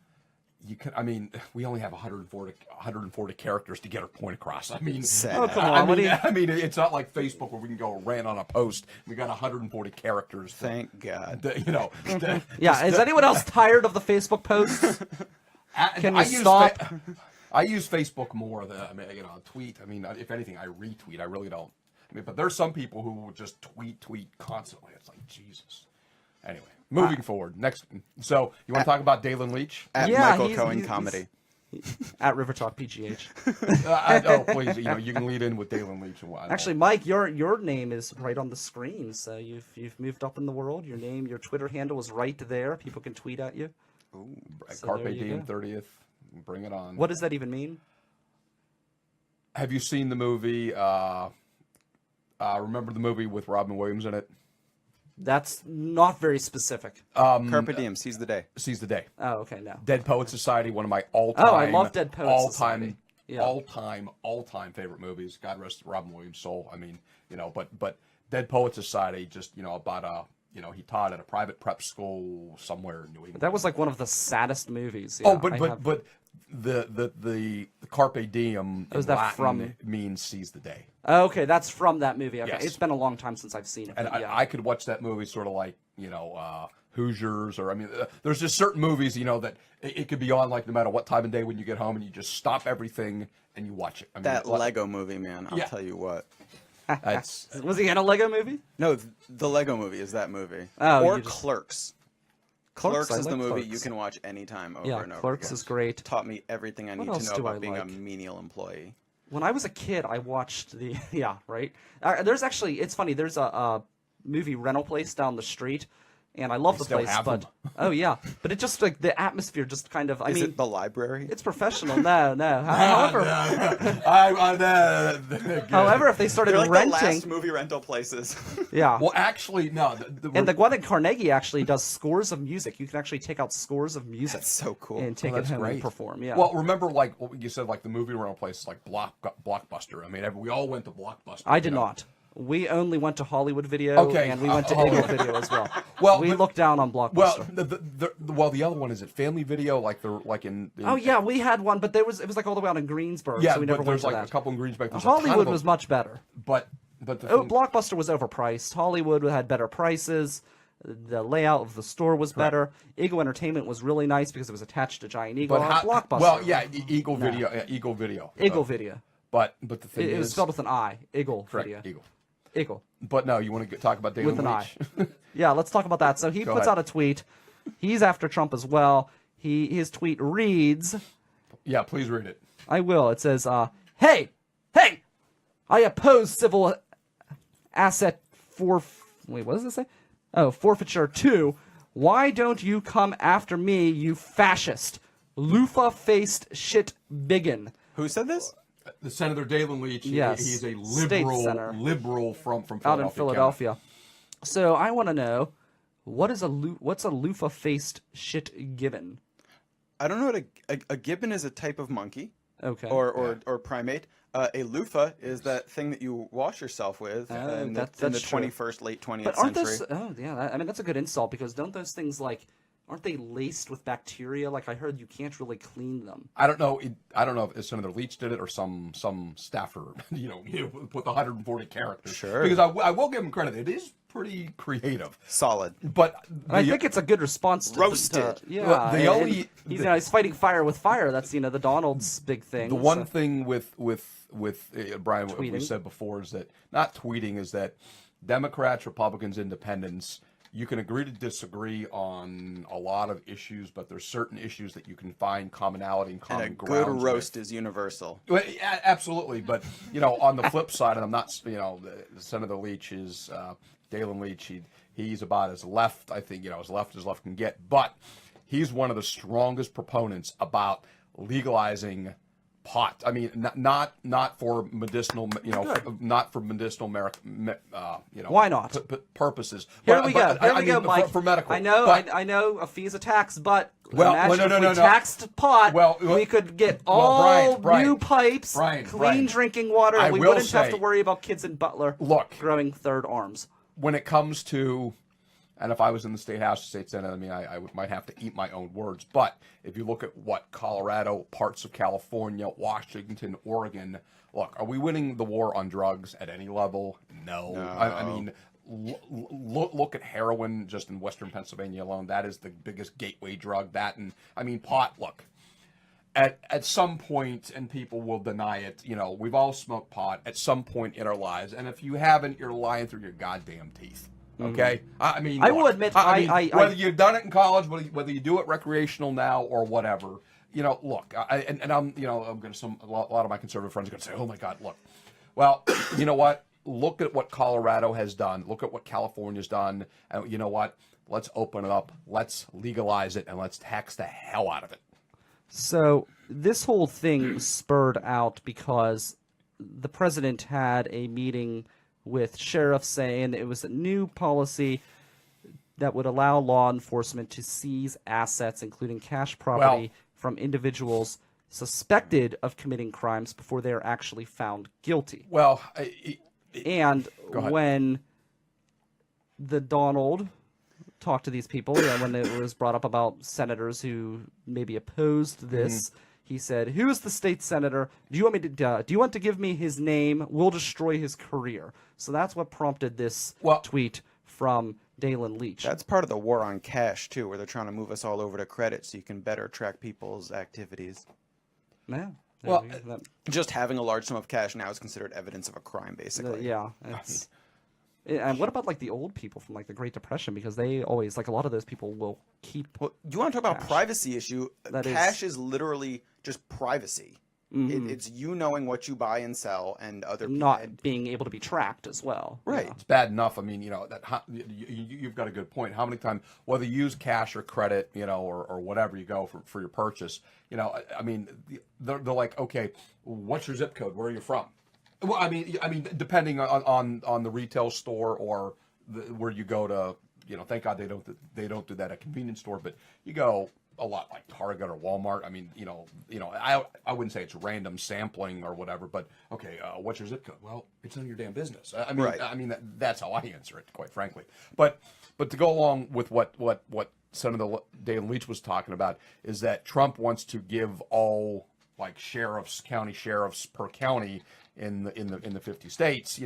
We only have 140 characters to get our point across. I mean, Sad. Oh, come on, what do you- it's not like Facebook where we can go rant on a post. We got 140 characters. Thank God. Yeah, is anyone else tired of the Facebook posts? Can you stop? I use Facebook more than tweet. If anything, I retweet. I really don't. But there's some people who will just tweet constantly. It's like Jesus. Anyway, moving forward. Next, so you want to talk about Dalen Leach? At Yeah, Michael he's- Cohen he's- comedy. At River Talk PGH. Oh, please, you can lead in with Dalen Leach and what. Actually, Mike, your name is right on the screen, so you've moved up in the world. Your name, your Twitter handle is right there. People can tweet at you. Ooh, So Carpe there you Diem go. 30th. Bring it on. What does that even mean? Have you seen the movie? Remember the movie with Robin Williams in it? That's not very specific. Carpe diem, seize the day. Seize the Day. Oh, okay, no. Dead Poet Society, one of my all-time. Oh, I love Dead Poets Society. Yeah. all-time favorite movies. God rest Robin Williams' soul. I mean, but Dead Poet Society, just about he taught at a private prep school somewhere in New England. That was like one of the saddest movies. Oh, Yeah, but the Carpe Diem Was in that Latin from- means seize the day. Oh, okay, that's from that movie. Okay, Yes. It's been a long time since I've seen it. And but yeah. I could watch that movie sort of like, Hoosiers, or there's just certain movies, that it could be on like no matter what time of day when you get home and you just stop everything and you watch it. I mean, That Lego movie, man. I'll Yeah. tell you what. That's, Was he in a Lego movie? No, the Lego movie is that movie. Oh, or you just- Clerks. Clerks, I is the like movie Clerks. you can watch anytime over Yeah, and over Clerks again. is great. Taught me everything I What need to else know do I about being a like? menial employee. When I was a kid, I watched the right. There's actually, it's funny. There's a movie rental place down the street, and I love the still place. have But them? oh yeah, but it just like the atmosphere just kind of. I Is mean, it the library? it's professional. No. However, however, if they started They're like renting, the last movie rental places. yeah. well, actually, no. And the one at Carnegie actually does scores of music. You can actually take out scores of music That's so cool. and take it that's home and great. perform. Yeah. Well, remember, like what you said, like the movie rental places, like Blockbuster. I mean, we all went to Blockbuster. I did not. We only went to Hollywood Video, Okay, and we went to Hollywood. Eagle Video as well. Well, we but- looked down on Blockbuster. Well, the other one is it Family Video, like they're like in Oh yeah, we had one, but it was like all the way out in Greensburg, yeah, so we never but went there's to like that. a couple in Greensburg. There's a ton of Hollywood them. was much better. but the Oh, thing, Blockbuster was overpriced. Hollywood had better prices. The layout of the store was better. Eagle Entertainment was really nice because it was attached to Giant Eagle. Blockbuster. Well, yeah, Eagle Video, Eagle Video, Eagle Video. But the thing It is, was spelled with an I. Eagle correct, Video. Eagle. Eagle. But no, you want to talk about Dalen With an Leach? Yeah, let's talk about that. So he Go puts ahead. out a tweet. He's after Trump as well. His tweet reads, Yeah, please read it. I will. It says, hey, I oppose civil asset wait, what does it say? Oh, forfeiture 2. Why don't you come after me, you fascist, loofah-faced shit biggin? Who said this? The Senator Dalen Leach. Yes, he's a state senator. liberal from Philadelphia. Out in Philadelphia. So I want to know, what's a loofah-faced shit gibbon? I don't know what a gibbon is. A type of monkey Okay. or primate. A loofah is that thing that you wash yourself with in the that's true. 21st, late 20th But aren't century. those? Oh yeah, I mean that's a good insult because don't those things aren't they laced with bacteria? Like I heard you can't really clean them. I don't know. I don't know if Senator Leach did it or some staffer. With 140 characters. Sure. Because I will give him credit. It is pretty creative. Solid. But And I think it's a good response. Roasted. Yeah. Well, the and only- he's fighting fire with fire. That's the Donald's big thing. The one thing with Brian, what we Tweeting. said before is that not tweeting is that Democrats, Republicans, Independents, you can agree to disagree on a lot of issues, but there's certain issues that you can find commonality and common And a ground. good roast is universal. Well, yeah, absolutely, but on the flip side, and I'm not, Senator Leach is Dalen Leach. He's about as left, I think, as left as left can get, but he's one of the strongest proponents about legalizing pot. I mean, not for medicinal, not for medicinal, Why not? Purposes. Here we go. Here we go, mean, Mike. for medical. I know. But- I know. A fee is a tax, but Well, imagine no, if no, we no. taxed pot. Well, we could get well, all Brian, new pipes, Brian, clean drinking water. I and we will wouldn't have say- to worry about kids in Butler Look. growing third arms. When it comes to, and if I was in the state house, state senate, I mean, I might have to eat my own words. But if you look at what Colorado, parts of California, Washington, Oregon, look, are we winning the war on drugs at any level? No. I mean, look at heroin just in Western Pennsylvania alone. That is the biggest gateway drug. That and I mean, pot. Look. At some point, and people will deny it, we've all smoked pot at some point in our lives, and if you haven't, you're lying through your goddamn teeth. Okay, I mean, I will admit, whether you've done it in college, whether you do it recreational now or whatever, look, I'm going to a lot of my conservative friends are going to say, oh my God, look. Well, you know what? Look at what Colorado has done. Look at what California's done. And you know what? Let's open it up. Let's legalize it, and let's tax the hell out of it. So this whole thing spurred out because the president had a meeting with sheriffs saying it was a new policy that would allow law enforcement to seize assets, including cash property, from individuals suspected of committing crimes before they are actually found guilty. Well, and when the Donald talked to these people, when it was brought up about senators who maybe opposed this, he said, "Who is the state senator? Do you want to give me his name? We'll destroy his career." So that's what prompted this tweet from Dalen Leach. That's part of the war on cash too, where they're trying to move us all over to credit so you can better track people's activities. Yeah. Well, just having a large sum of cash now is considered evidence of a crime, basically. Yeah. And what about like the old people from like the Great Depression? Because they always, like, a lot of those people will keep. Well, you want to talk about privacy issue? Cash is literally just privacy. It's you knowing what you buy and sell, and other people not being able to be tracked as well. Right. It's bad enough. I mean, you've got a good point. How many times, whether you use cash or credit, or whatever you go for your purchase, I mean, they're like, okay, what's your zip code? Where are you from? Well, I mean, depending on the retail store or where you go to, thank God they don't do that at convenience store, but you go a lot like Target or Walmart. I mean, I wouldn't say it's random sampling or whatever, but okay, what's your zip code? Well, it's none of your damn business. I mean, right. I mean that's how I answer it, quite frankly. But to go along with what Senator Dalen Leach was talking about is that Trump wants to give all like county sheriffs per county in the 50 states,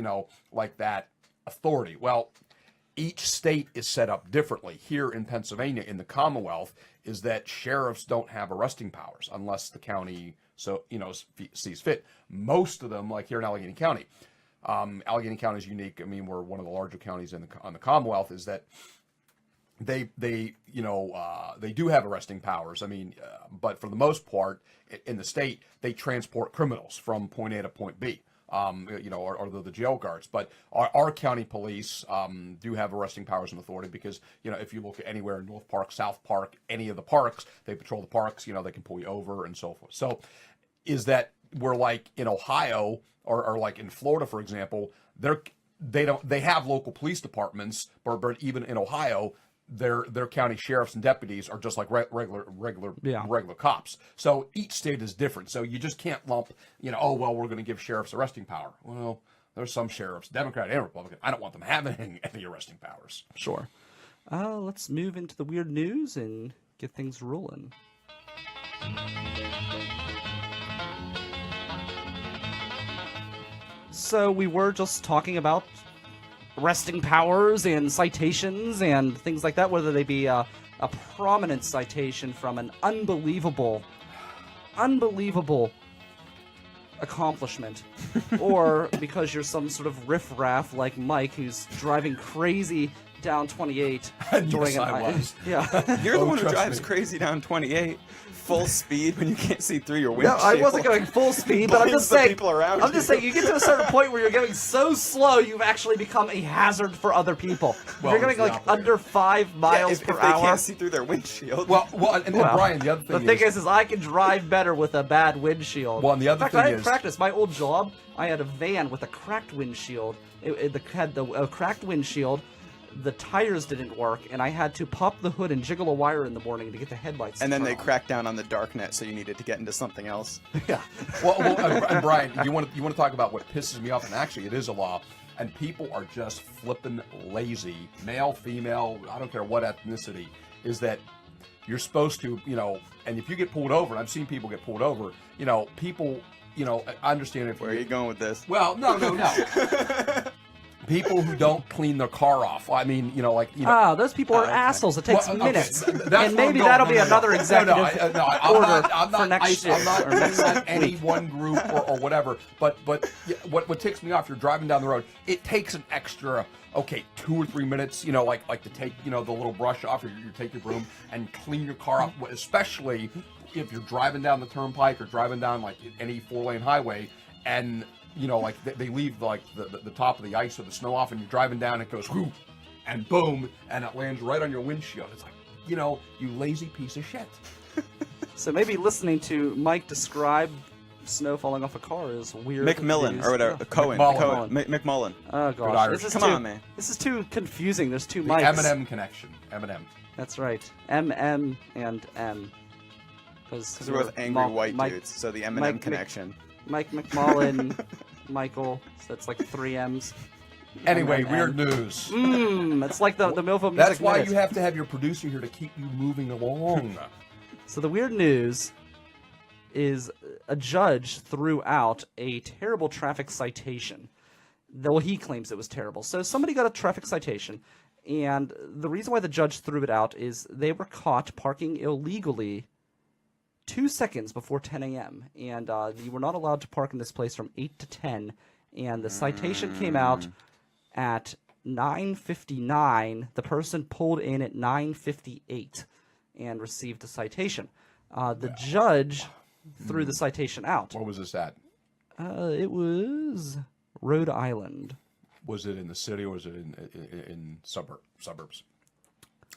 like that authority. Well, each state is set up differently. Here in Pennsylvania, in the Commonwealth, is that sheriffs don't have arresting powers unless the county sees fit. Most of them, like here in Allegheny County, Allegheny County is unique. I mean, we're one of the larger counties on the Commonwealth. Is that they do have arresting powers. I mean, but for the most part, in the state, they transport criminals from point A to point B. Or the jail guards. But our county police do have arresting powers and authority because, if you look at anywhere in North Park, South Park, any of the parks, they patrol the parks, they can pull you over and so forth. So is that we're like in Ohio or like in Florida, for example, they have local police departments, but even in Ohio, their county sheriffs and deputies are just like regular cops. So each state is different. So you just can't lump, we're going to give sheriffs arresting power. Well, there's some sheriffs, Democrat and Republican. I don't want them having any arresting powers. Sure. Let's move into the weird news and get things rolling. So we were just talking about arresting powers and citations and things like that, whether they be a prominent citation from an unbelievable accomplishment, or because you're some sort of riffraff like Mike who's driving crazy down 28 during Yeah, you're the one who drives crazy down 28 full speed when you can't see through your windshield. No, I wasn't going full speed, but I'm just saying. You get to a certain point where you're going so slow, you've actually become a hazard for other people. Well, you're going like under 5 miles per hour. If they can't see through their windshield. And Brian, the other thing is I can drive better with a bad windshield. Well, and the other thing I had practice. My old job, I had a van with a cracked windshield. It had a cracked windshield. The tires didn't work, and I had to pop the hood and jiggle a wire in the morning to get the headlights. And then they cracked down on the darknet, so you needed to get into something else. Yeah. And Brian, you want to talk about what pisses me off? And actually, it is a law, and people are just flipping lazy. Male, female, I don't care what ethnicity. Is that you're supposed to, and if you get pulled over, and I've seen people get pulled over, people, I understand if. Where are you going with this? Well, no. People who don't clean their car off. I mean, those people are assholes. It takes minutes. Okay. And maybe that'll be another executive order for next year. I'm not any one group or whatever. But what ticks me off, you're driving down the road, it takes an extra, 2 or 3 minutes, like to take, the little brush off, or you take your broom and clean your car up, especially if you're driving down the turnpike or driving down like any 4-lane highway, and like they leave like the top of the ice or the snow off, and you're driving down, it goes whoo, and boom, and it lands right on your windshield. It's like, you lazy piece of shit. So maybe listening to Mike describe snow falling off a car is weird. McMullen news. or whatever. Oh. Cohen. McMullen. Oh Good gosh, Irish. Come on, man. This is too confusing. There's two The mics. M&M connection. M&M. That's right. M and M. Because we're both angry white dudes, so the M&M connection. Mike McMullen, Michael. So that's like 3 M's. Anyway, M&M. weird news. It's like the Millville Music That's why Minute. you have to have your producer here to keep you moving along. So the weird news is a judge threw out a terrible traffic citation. Though he claims it was terrible. So somebody got a traffic citation, and the reason why the judge threw it out is they were caught parking illegally 2 seconds before 10 a.m. And you were not allowed to park in this place from 8 to 10. And the citation came out at 9:59. The person pulled in at 9:58 and received a citation. The judge threw the citation out. Where was this at? It was Rhode Island. Was it in the city or was it in suburbs?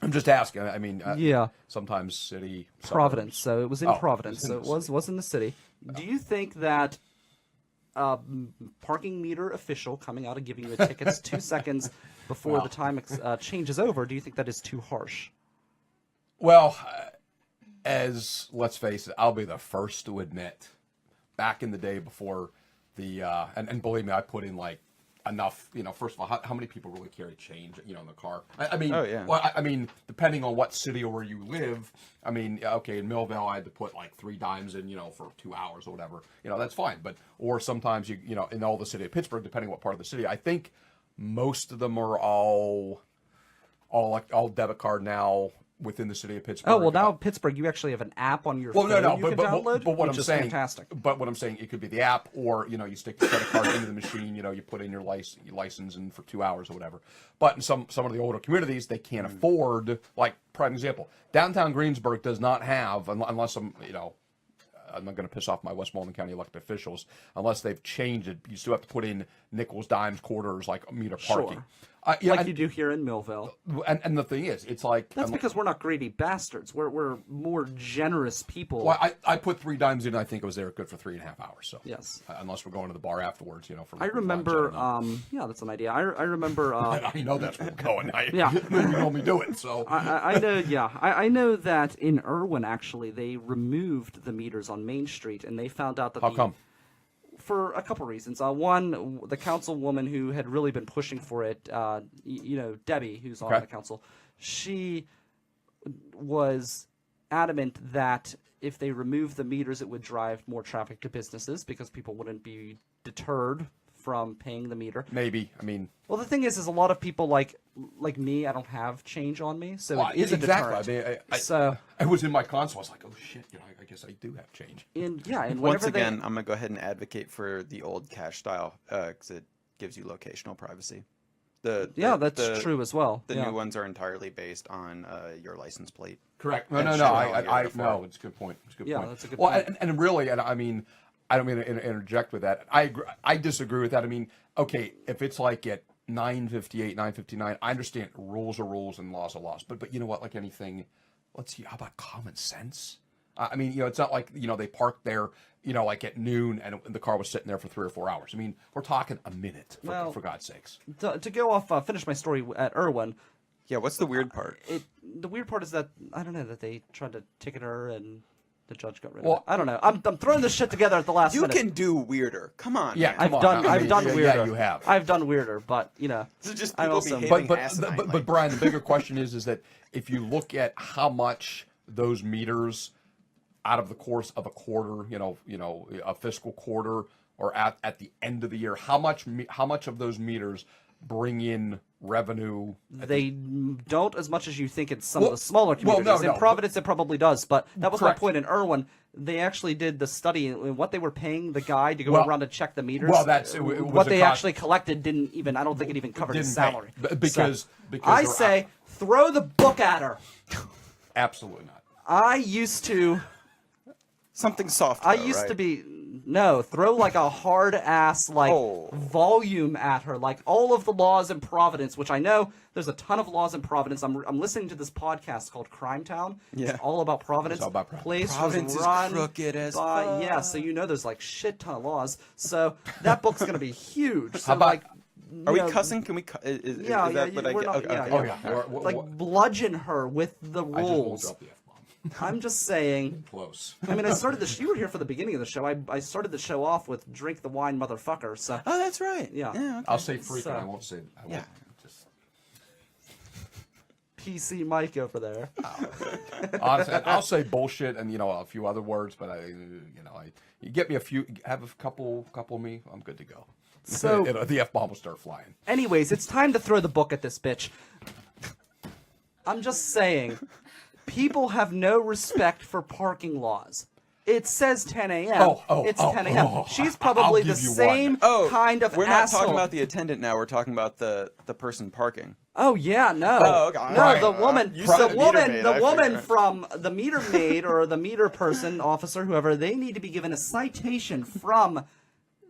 I'm just asking. I mean, Yeah. sometimes city. Providence. Suburbs. So it was in Oh, Providence. it So was it was in the city. Do you think that parking meter official coming out and giving you a ticket 2 seconds before the time changes over, do you think that is too harsh? Well, let's face it, I'll be the first to admit, back in the day before the and believe me, I put in like enough. First of all, how many people really carry change? In the car. I mean, Oh, yeah. Well, I mean, depending on what city or where you live. I mean, okay, in Millville, I had to put like 3 dimes in, for 2 hours or whatever. That's fine. Or sometimes in all the city of Pittsburgh, depending what part of the city. I think most of them are all debit card now. Within the city of Pittsburgh. Oh, well, now Pittsburgh, you actually have an app on your phone you can download, but what which I'm is saying, fantastic. But what I'm saying, it could be the app, or you stick the credit card into the machine. You put in your license in for 2 hours or whatever. But in some of the older communities, they can't afford. Like, prime example, downtown Greensburg does not have, unless I'm not going to piss off my Westmoreland County elected officials, unless they've changed it. You still have to put in nickels, dimes, quarters, like meter parking. Sure. Yeah, Like you do here in Millville. And the thing is, it's like That's because we're not greedy bastards. We're more generous people. Well, I put 3 dimes in. I think it was there good for 3.5 hours. So Yes. Unless we're going to the bar afterwards, for I remember. Yeah, that's an idea. I remember. I know that's where we're going. Yeah. We normally do it. So I know. Yeah, I know that in Irwin actually they removed the meters on Main Street, and they found out that how come? For a couple reasons. One, the councilwoman who had really been pushing for it, Debbie, who's on Okay. the council, she was adamant that if they removed the meters, it would drive more traffic to businesses because people wouldn't be deterred from paying the meter. Maybe. I mean, Well, the thing is a lot of people like me, I don't have change on me, so it is a exactly. deterrent. I mean, So, I was in my console. I was like, oh shit, I guess I do have change. and whenever Once again, I'm going to go ahead and advocate for the old cash style because it gives you locational privacy. that's true as well. The Yeah. new ones are entirely based on your license plate. Correct. No, And no, show no. how you're I before. no. It's a good point. It's a good Yeah, point. that's a good well, point. And really, and I mean, I don't mean to interject with that. I agree, I disagree with that. I mean, okay, if it's like at 9:58, 9:59, I understand rules are rules and laws are laws. But you know what? Like anything, let's see. How about common sense? I mean, it's not like they parked there, like at noon, and the car was sitting there for 3 or 4 hours. I mean, we're talking a minute for God's sakes. To go off, finish my story at Irwin. Yeah, what's the weird part? The weird part is that I don't know that they tried to ticket her and the judge got rid of Well, it. I don't know. I'm throwing this shit together at the last You minute. can do weirder. Come on. Yeah, man. come on. I've done Yeah, weirder. Yeah, you have. I've done weirder, but This is just I people also- behaving but asinine, but like- Brian, the bigger question is that if you look at how much those meters out of the course of a quarter, a fiscal quarter, or at the end of the year, how much of those meters bring in revenue? they don't as much as you think in some of the smaller well, communities. no, In Providence, it probably does, but that was Correct. my point. In Irwin, they actually did the study, and what they were paying the guy to go Well- around to check the meters. well, it was what a they cost- actually collected didn't even. I don't think it even covered his Didn't pay. salary. Because I they're say throw the book at her. absolutely not. I used to Something soft. I though, used right? to be throw like a hard ass volume at her, like all of the laws in Providence, which I know there's a ton of laws in Providence. I'm listening to this podcast called Crime Town. Yeah. It's all about Providence. It's all about Providence. Place Providence was is run crooked as by, fuck. yeah, so you know there's like shit ton of laws. So that book's gonna be huge. So How about- like, Are we you know, cussing? Can we? Is Yeah, that yeah, what I we're get? not- Okay, yeah, okay. yeah. Oh yeah. like bludgeon her with the I just won't rules. drop the F-bomb. I'm just saying. Close. I mean, I started the. You were here for the beginning of the show. I started the show off with "Drink the wine, motherfucker." So Oh, that's right. Yeah. okay. I'll say freaking. So- I won't say. I won't Yeah. just. PC Mike over there. Honestly, I'll say bullshit and a few other words, but you get me a few, have a couple of me, I'm good to go. So- the F-bomb will start flying. Anyways, it's time to throw the book at this bitch. I'm just saying, people have no respect for parking laws. It says 10 a.m. It's 10 a.m. She's probably I'll the give you same Oh, kind of we're not asshole. talking about the attendant now. We're talking about the person parking. Oh yeah, no. Oh, okay. No, Right. the woman, You said the meter woman, maid, the I woman figured. from the meter maid or the meter person, officer, whoever, they need to be given a citation from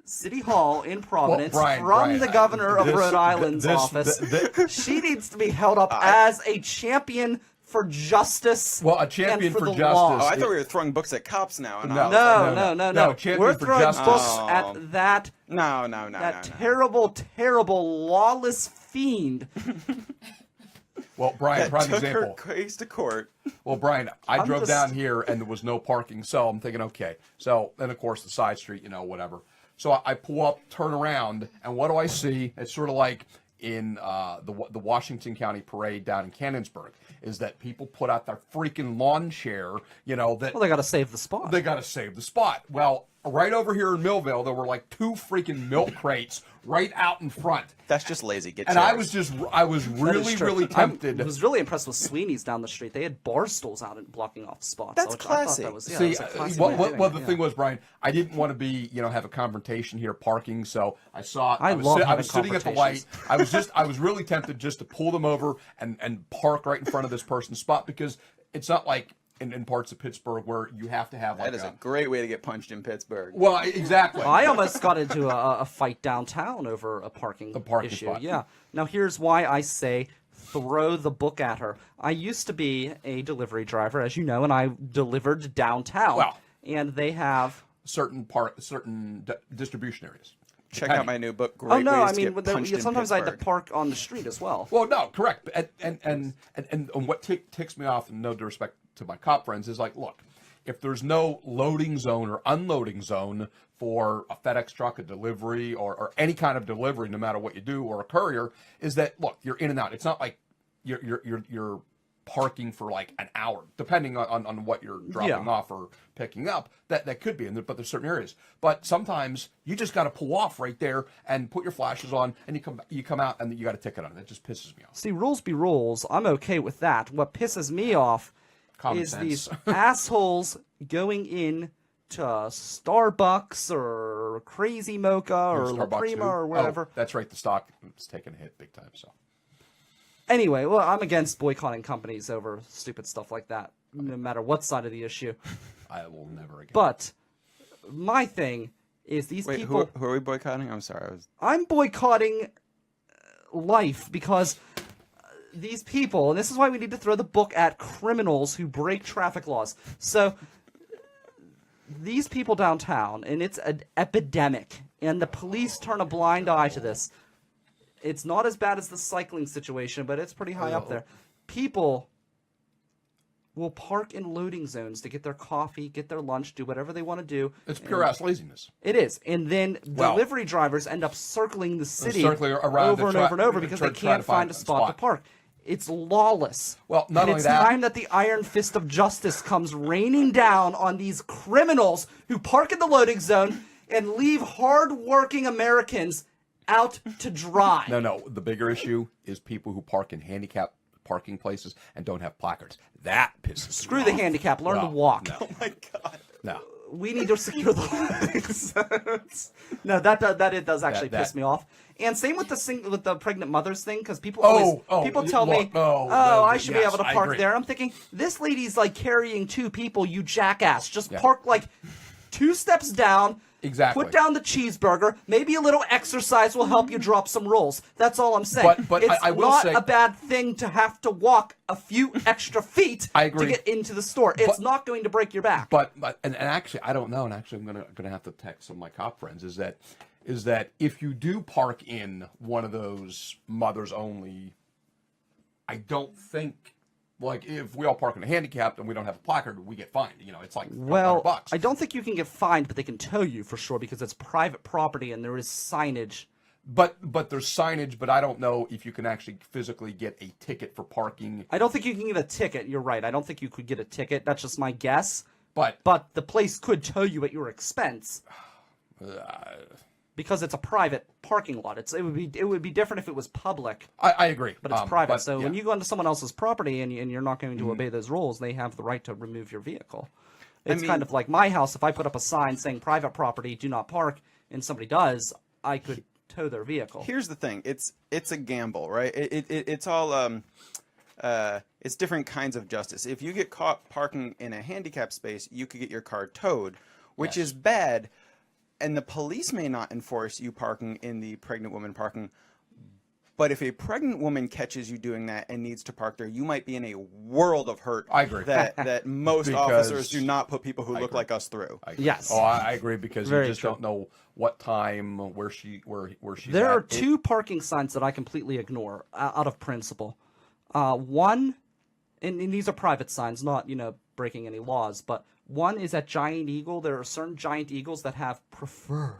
City Hall in Providence Brian, the governor of this- Rhode Island's this- office. this- She needs to be held up as a champion for justice. Well, a champion and for for the justice. law. Oh, I thought we were throwing books at cops now. And No. I was like, No. champion We're for throwing justice. books Oh. at that No. terrible, terrible, lawless fiend. Well, Brian, That prime took example. her case to court. Well, Brian, I I'm drove just- down here and there was no parking, so I'm thinking, okay. So then, of course, the side street, whatever. So I pull up, turn around, and what do I see? It's sort of like in the Washington County Parade down in Cannonsburg, is that people put out their freaking lawn chair, that Well, they got to save the spot. they got to save the spot. Well, right over here in Millville, there were like 2 freaking milk crates right out in front. That's just lazy. Get And chairs. I was That is really, true. really tempted. I was really impressed with Sweeney's down the street. They had bar stools out and blocking off spots. That's which I thought classy. that was, See, that was a classy way of doing well, it, the yeah. thing was, Brian, I didn't want to be, have a confrontation here parking. So I saw it. I was, love I having was sitting at the light. confrontations. I was really tempted just to pull them over and park right in front of this person's spot, because it's not like in parts of Pittsburgh where you have to have like That is a great way to get punched in Pittsburgh. well, exactly. I almost got into a fight downtown over a parking issue. spot. Yeah. Now here's why I say throw the book at her. I used to be a delivery driver, as you know, and I delivered downtown. Well. And they have. certain distribution areas. Check out my new book. Great Oh no! ways I to mean, get punched in sometimes I had to Pittsburgh. park on the street as well. Well, no, correct. And what ticks me off, and no disrespect to my cop friends, is like, look, if there's no loading zone or unloading zone for a FedEx truck, a delivery, or any kind of delivery, no matter what you do, or a courier, is that, look, you're in and out. It's not like you're parking for like an hour, depending on what you're dropping off or picking up. That could be, but there's certain areas. But sometimes you just got to pull off right there and put your flashes on, and you come out and you got a ticket on it. That just pisses me off. See, rules be rules. I'm okay with that. What pisses me off Common is sense. these assholes going in to Starbucks or Crazy Mocha or La Starbucks Prima who? or whatever. Oh, that's right. The stock is taking a hit big time. So Anyway, well, I'm against boycotting companies over stupid stuff like that, no matter what side of the issue. I will never again. But my thing is these Wait, people. who are we boycotting? I'm sorry. I'm boycotting life because these people, and this is why we need to throw the book at criminals who break traffic laws. So these people downtown, and it's an epidemic, and the police turn a blind eye to this. It's not as bad as the cycling situation, but it's pretty high up there. People will park in loading zones to get their coffee, get their lunch, do whatever they want to do. it's pure ass laziness. It is. And then Well, delivery drivers end up circling the city circling around over to and try- over and over because try- they try to can't find a spot to park. It's lawless. Well, not and only it's that- time that the iron fist of justice comes raining down on these criminals who park in the loading zone and leave hard-working Americans out to dry. No. The bigger issue is people who park in handicapped parking places and don't have placards. That pisses Screw me the off. handicap. Learn to No, walk. Oh my god. No. we need to secure the legs. No, it does actually piss me off. And same with the pregnant mothers thing, because people tell me, I should be able to park there. I'm thinking, this lady's like carrying 2 people, you jackass. Just park like 2 steps down. Exactly. Put down the cheeseburger. Maybe a little exercise will help you drop some rolls. That's all I'm saying. But it's I will not say, a bad thing to have to walk a few extra feet I agree. to get into the store. It's not going to break your back. But actually, I don't know. And actually, I'm gonna have to text some of my cop friends. Is that if you do park in one of those mothers only, I don't think. Like, if we all park in a handicapped and we don't have a placard, we get fined. It's like $100. I don't think you can get fined, but they can tow you for sure because it's private property and there is signage. But there's signage, but I don't know if you can actually physically get a ticket for parking. I don't think you can get a ticket. You're right. I don't think you could get a ticket. That's just my guess. But the place could tow you at your expense. Because it's a private parking lot. It would be different if it was public. I agree. But it's private. So when you go into someone else's property and you're not going to obey those rules, they have the right to remove your vehicle. It's kind of like my house. If I put up a sign saying private property, do not park, and somebody does, I could tow their vehicle. Here's the thing. It's a gamble, right? It's all it's different kinds of justice. If you get caught parking in a handicap space, you could get your car towed, which is bad. And the police may not enforce you parking in the pregnant woman parking, but if a pregnant woman catches you doing that and needs to park there, you might be in a world of hurt. I agree. That most officers do not put people who look like us through. Yes. Oh, I agree because you just don't know what time, where she's There are 2 parking signs that I completely ignore out of principle. One, and these are private signs, not, breaking any laws, but one is at Giant Eagle. There are certain Giant Eagles that have preferred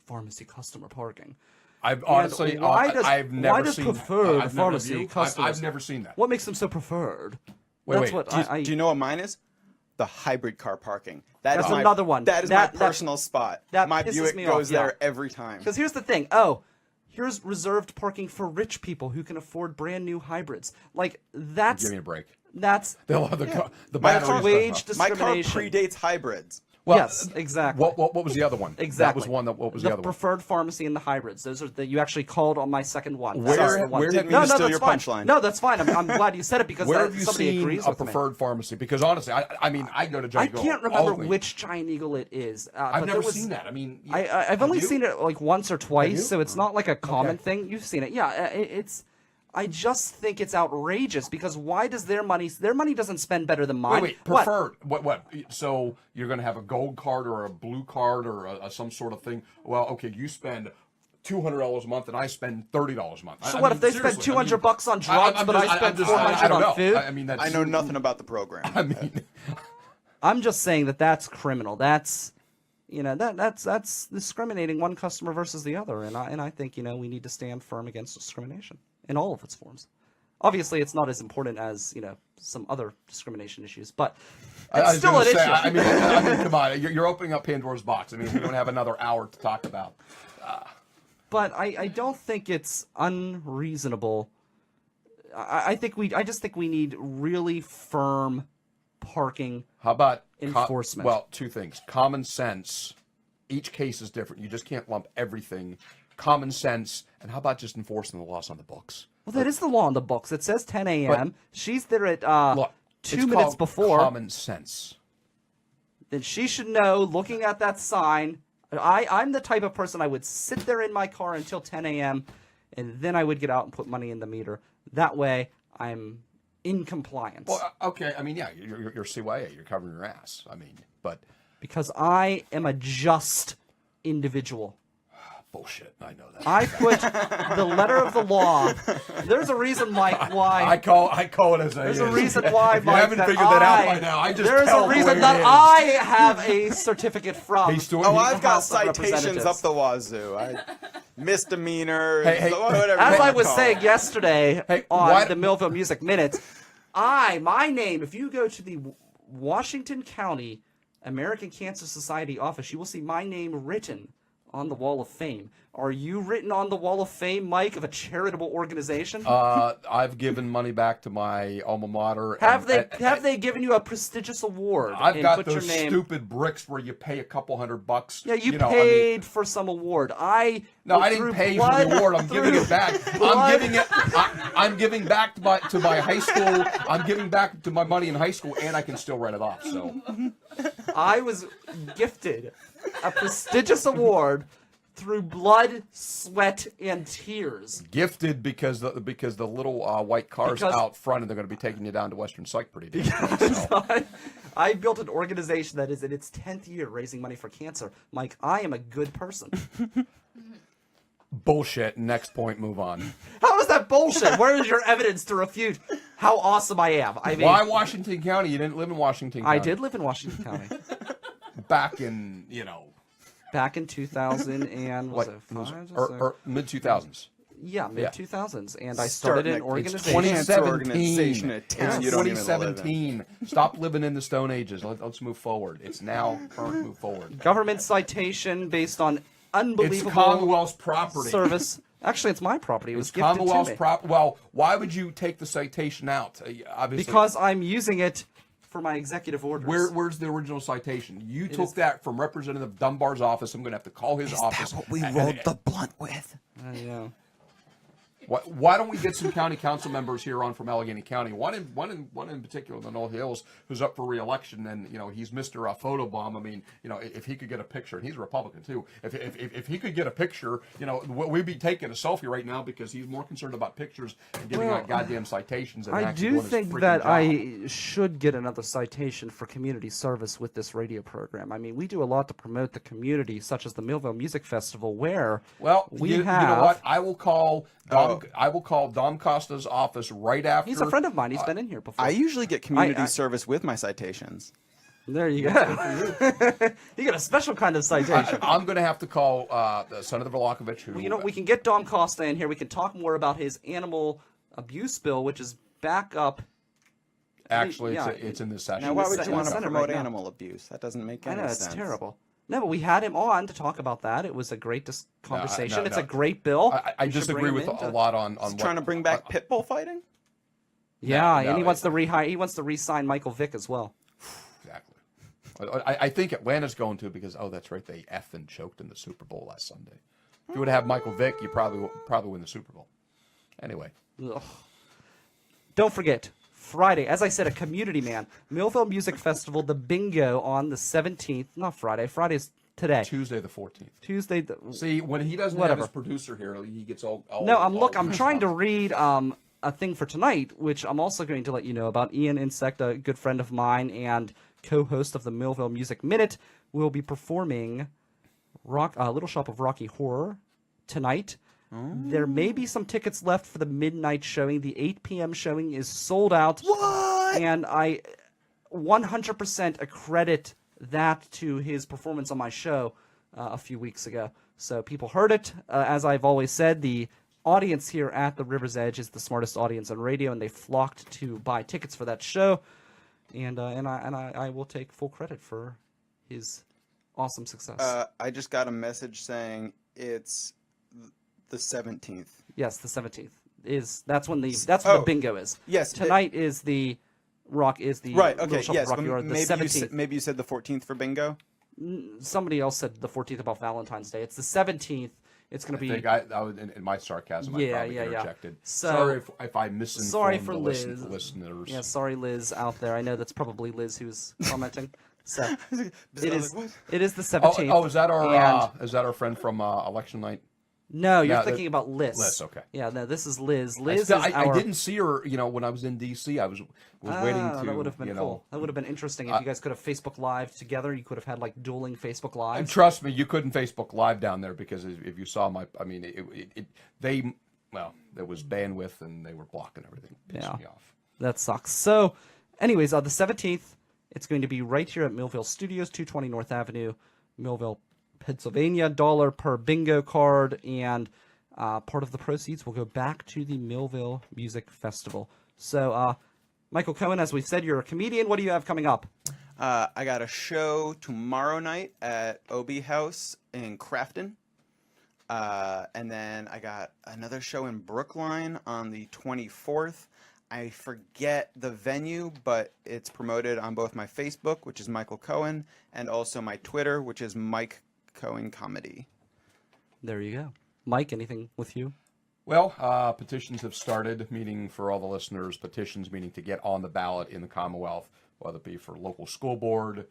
pharmacy customer parking. I've honestly, I've never seen preferred I've pharmacy never customers. I've never seen that. What makes them so preferred? Wait. Do you know what mine is? The hybrid car parking. That's another one. That is my personal spot. My Buick goes there every time. Because here's the thing. Here's reserved parking for rich people who can afford brand new hybrids. Like, that's... Give me a break. That's... The wage discrimination. My car predates hybrids. Well, yes, exactly. What was the other one? Exactly. That was one. What was the other one? The preferred pharmacy and the hybrids. Those are you actually called on my second one. Where didn't mean to steal your punchline? No, that's fine. I'm glad you said it because where have you somebody seen agrees a with preferred pharmacy? Because honestly, I mean, I go to Giant Eagle. I can't remember only. which Giant Eagle it is. I've never seen that. I mean, I've only seen it like once or twice, so it's not like a common thing. You've seen it, yeah. It's. I just think it's outrageous because why does their money doesn't spend better than mine? Wait, preferred. What? So you're going to have a gold card or a blue card or some sort of thing? Well, okay, you spend $200 a month and I spend $30 a month. So what if they spend $200 on drugs, but I spend $400 on food? I mean, I know nothing about the program. I mean, I'm just saying that's criminal. That's that's discriminating one customer versus the other, and I think we need to stand firm against discrimination in all of its forms. Obviously, it's not as important as some other discrimination issues, but it's still an issue. I mean, come on, you're opening up Pandora's box. I mean, we don't have another hour to talk about. But I don't think it's unreasonable. I just think we need really firm parking. How about enforcement? Well, 2 things. Common sense. Each case is different. You just can't lump everything. Common sense, and how about just enforcing the laws on the books? Well, that is the law on the books. It says 10 a.m. She's there at look, 2 minutes before. Common sense. Then she should know, looking at that sign, I'm the type of person I would sit there in my car until 10 a.m., and then I would get out and put money in the meter. That way, I'm in compliance. Well, okay, I mean, yeah, you're CYA. You're covering your ass. I mean, but... Because I am a just individual. Bullshit. I know that. I put the letter of the law. There's a reason, Mike, why. I call it as a. There's a reason why, if Mike. You haven't figured that out by now. I just. There's a reason that I have a certificate from. I've got citations up the wazoo. Misdemeanors. Whatever. As I was saying yesterday on the Millville Music Minute, my name. If you go to the Washington County American Cancer Society office, you will see my name written on the Wall of Fame. Are you written on the Wall of Fame, Mike, of a charitable organization? I've given money back to my alma mater. Have they given you a prestigious award? I've and got put those your name... stupid bricks where you pay a couple $100. Yeah, you know, paid for some award. I didn't pay for the award. I'm giving it back. I'm giving back to my high school. I'm giving back to my money in high school, and I can still write it off. So I was gifted a prestigious award through blood, sweat, and tears. Gifted because the little white cars out front, and they're going to be taking you down to Western Psych pretty soon. So. I built an organization that is in its 10th year raising money for cancer. Mike, I am a good person. Bullshit. Next point. Move on. How is that bullshit? Where is your evidence to refute how awesome I am? I mean, why Washington County? You didn't live in Washington County. I did live in Washington County. Back in, Back in 2000 and was it or mid 2000s. Yeah, mid 2000s, and I started an organization. 2017. A town you don't even live in. 2017. Stop living in the Stone Ages. Let's move forward. It's now current. Move forward. Government citation based on unbelievable It's Commonwealth's property. Service. Actually, it's my property. It was gifted Commonwealth's to me. property. Well, why would you take the citation out? Obviously, Because I'm using it for my executive orders. Where's the original citation? You took that from Representative Dunbar's office. I'm going to have to call his office. Is that what we rolled the blunt with? Yeah. Why don't we get some county council members here on from Allegheny County? One in particular, the North Hills, who's up for re-election, and he's Mr. Photobomb. I mean, if he could get a picture, and he's a Republican too. If he could get a picture, we'd be taking a selfie right now because he's more concerned about pictures and giving out goddamn citations. Than I actually do doing his think freaking that job. I should get another citation for community service with this radio program. I mean, we do a lot to promote the community, such as the Millville Music Festival, where we you know what? I will call Dom Costa's office right after. He's a friend of mine. He's been in here before. I usually get community service with my citations. There you go. You get a special kind of citation. I'm going to have to call Senator Vlahovic, who... we can get Dom Costa in here. We can talk more about his animal abuse bill, which is back up. Actually, it's in this session. Now, why would you want to Senate promote right now. animal abuse? That doesn't make any I know, sense. it's terrible. No, but we had him on to talk about that. It was a great conversation. No. It's a great bill. I disagree with a lot on He's trying to bring back pit bull fighting? Yeah, No, and he wants to re-sign Michael Vick as well. Exactly. I think Atlanta's going to because that's right, they effing choked in the Super Bowl last Sunday. If you would have Michael Vick, you probably win the Super Bowl. Anyway, Ugh. Don't forget, Friday, as I said, a community man, Millville Music Festival, the bingo on the 17th. Not Friday. Friday's today. Tuesday the 14th. Tuesday. See, when he doesn't have his producer here, he gets all No, I'm trying to read a thing for tonight, which I'm also going to let you know about. Ian Insect, a good friend of mine and co-host of the Millville Music Minute, will be performing Little Shop of Rocky Horror tonight. There may be some tickets left for the midnight showing. The 8 p.m. showing is sold out. What? And I 100% accredit that to his performance on my show a few weeks ago. So people heard it. As I've always said, the audience here at the River's Edge is the smartest audience on radio, and they flocked to buy tickets for that show. And I will take full credit for his awesome success. I just got a message saying it's the 17th. Yes, the 17th that's when the bingo is. Yes, tonight is the right. Okay, Little Shop of yes. Rocky But Horror, the maybe 17th. maybe you said the 14th for bingo. Somebody else said the 14th about Valentine's Day. It's the 17th. It's going to be. I was in my sarcasm. I probably interjected. So, sorry if I misinformed sorry for the Liz. listeners. Yeah, sorry, Liz out there. I know that's probably Liz who's commenting. So it is the 17th. Is that our friend from election night? No, you're thinking about Liz. Liz, okay. Yeah, no, this is Liz. Liz I didn't see her. When I was in D.C., I was waiting to. That would have been cool. That would have been interesting if you guys could have Facebook Live together. You could have had like dueling Facebook Lives. And trust me, you couldn't Facebook Live down there because if you saw there was bandwidth and they were blocking everything. Pissed me off. That sucks. So, anyways, the 17th, it's going to be right here at Millville Studios, 220 North Avenue, Millville, Pennsylvania. $1 per bingo card, and part of the proceeds will go back to the Millville Music Festival. So, Michael Cohen, as we've said, you're a comedian. What do you have coming up? I got a show tomorrow night at OB House in Crafton. And then I got another show in Brookline on the 24th. I forget the venue, but it's promoted on both my Facebook, which is Michael Cohen, and also my Twitter, which is Mike Cohen Comedy. There you go. Mike, anything with you? Well, petitions have started, meaning for all the listeners, petitions meaning to get on the ballot in the Commonwealth, whether it be for local school board,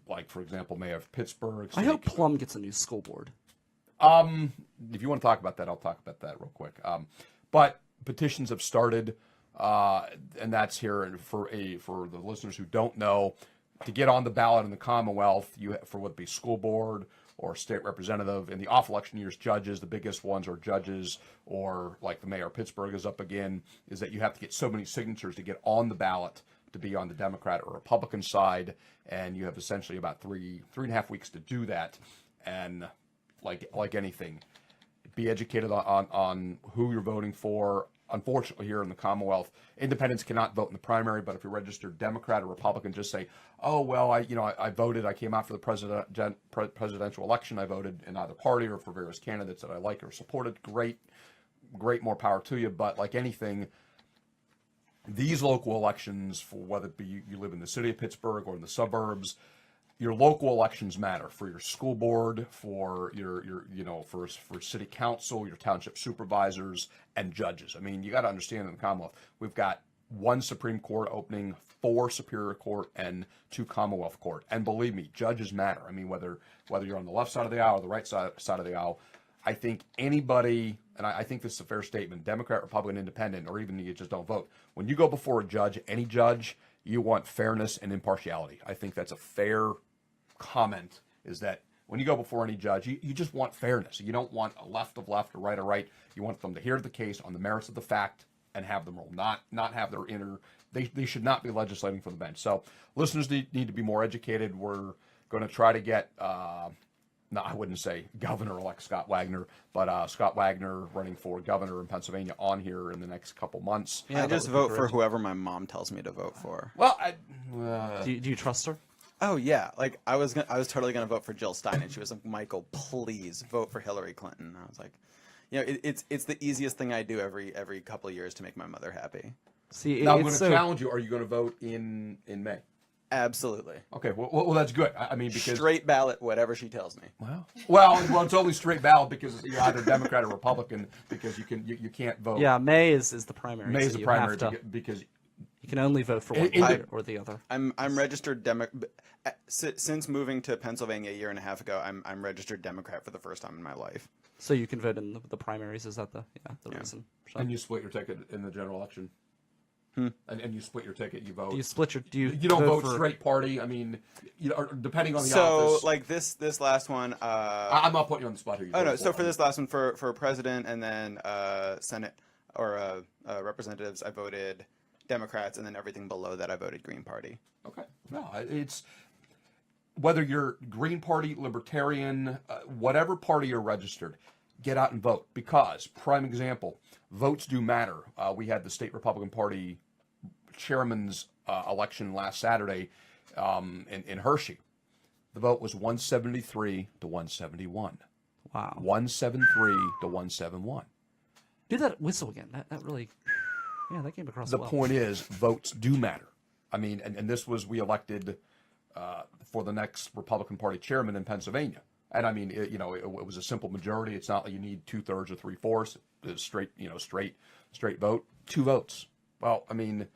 like, for example, Mayor of Pittsburgh. I hope Plum gets a new school board. If you want to talk about that, I'll talk about that real quick. But petitions have started, and that's here for the listeners who don't know, to get on the ballot in the Commonwealth, for what be school board or state representative. In the off-election years, judges, the biggest ones are judges, or like the mayor of Pittsburgh is up again, is that you have to get so many signatures to get on the ballot to be on the Democrat or Republican side, and you have essentially about three and a half weeks to do that. And like anything, be educated on who you're voting for. Unfortunately, here in the Commonwealth, independents cannot vote in the primary, but if you're registered Democrat or Republican, just say, oh, well, I voted, I came out for the presidential election, I voted in either party or for various candidates that I like or supported. Great, more power to you. But like anything, these local elections, for whether it be you live in the city of Pittsburgh or in the suburbs, your local elections matter for your school board, for your for city council, your township supervisors, and judges. I mean, you got to understand in the Commonwealth, we've got 1 Supreme Court opening, 4 Superior Court, and 2 Commonwealth Court. And believe me, judges matter. I mean, whether you're on the left side of the aisle or the right side of the aisle, I think anybody, and I think this is a fair statement, Democrat, Republican, Independent, or even you just don't vote, when you go before a judge, any judge, you want fairness and impartiality. I think that's a fair comment, is that when you go before any judge, you just want fairness. You don't want a left of left or right of right. You want them to hear the case on the merits of the fact and have them rule, not have their inner. They should not be legislating from the bench. So listeners need to be more educated. We're going to try to get, no, I wouldn't say Governor-elect Scott Wagner, but Scott Wagner running for governor in Pennsylvania on here in the next couple months. Yeah, I just vote for whoever my mom tells me to vote for. Well, Do you trust her? Oh yeah, like I was totally gonna vote for Jill Stein, and she was like, "Michael, please vote for Hillary Clinton." And I was like, it's the easiest thing I do every couple of years to make my mother happy. See, now I'm going to challenge you. Are you going to vote in May? Absolutely. Okay, well, that's good. I mean, because straight ballot, whatever she tells me. Wow. Well, it's only straight ballot because you're either Democrat or Republican, because you can't vote. Yeah, May is the primary. May is so the primary because you can only vote for one party or the other. I'm registered since moving to Pennsylvania a year and a half ago. I'm registered Democrat for the first time in my life. So you can vote in the primaries. Is that the reason? So. And you split your ticket in the general election. And you split your ticket. You vote. Do you split your? You don't vote straight party. I mean, depending on the office. So like this last one. I'm not putting you on the spot here. Oh no. So for this last one, for president and then Senate or representatives, I voted Democrats, and then everything below that, I voted Green Party. Okay. No, it's whether you're Green Party, Libertarian, whatever party you're registered, get out and vote, because, prime example, votes do matter. We had the state Republican Party chairman's election last Saturday in Hershey. The vote was 173 to 171. Wow. 173 to 171. Do that whistle again. That really, yeah, that came across The well. point is, votes do matter. I mean, and this was, we elected for the next Republican Party chairman in Pennsylvania. And I mean, it was a simple majority. It's not like you need 2/3 or 3/4. It's straight vote. 2 votes. Well, I mean,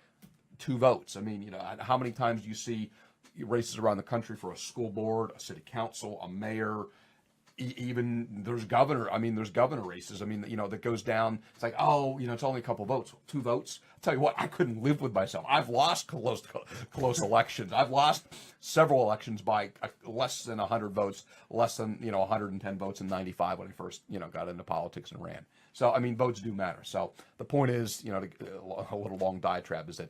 2 votes. I mean, how many times do you see races around the country for a school board, a city council, a mayor, even there's governor. I mean, there's governor races. I mean, that goes down. It's like, oh, it's only a couple votes. 2 votes. I'll tell you what, I couldn't live with myself. I've lost close elections. I've lost several elections by less than 100 votes, less than 110 votes in '95 when I first got into politics and ran. So I mean, votes do matter. So the point is, a little long diatribe is that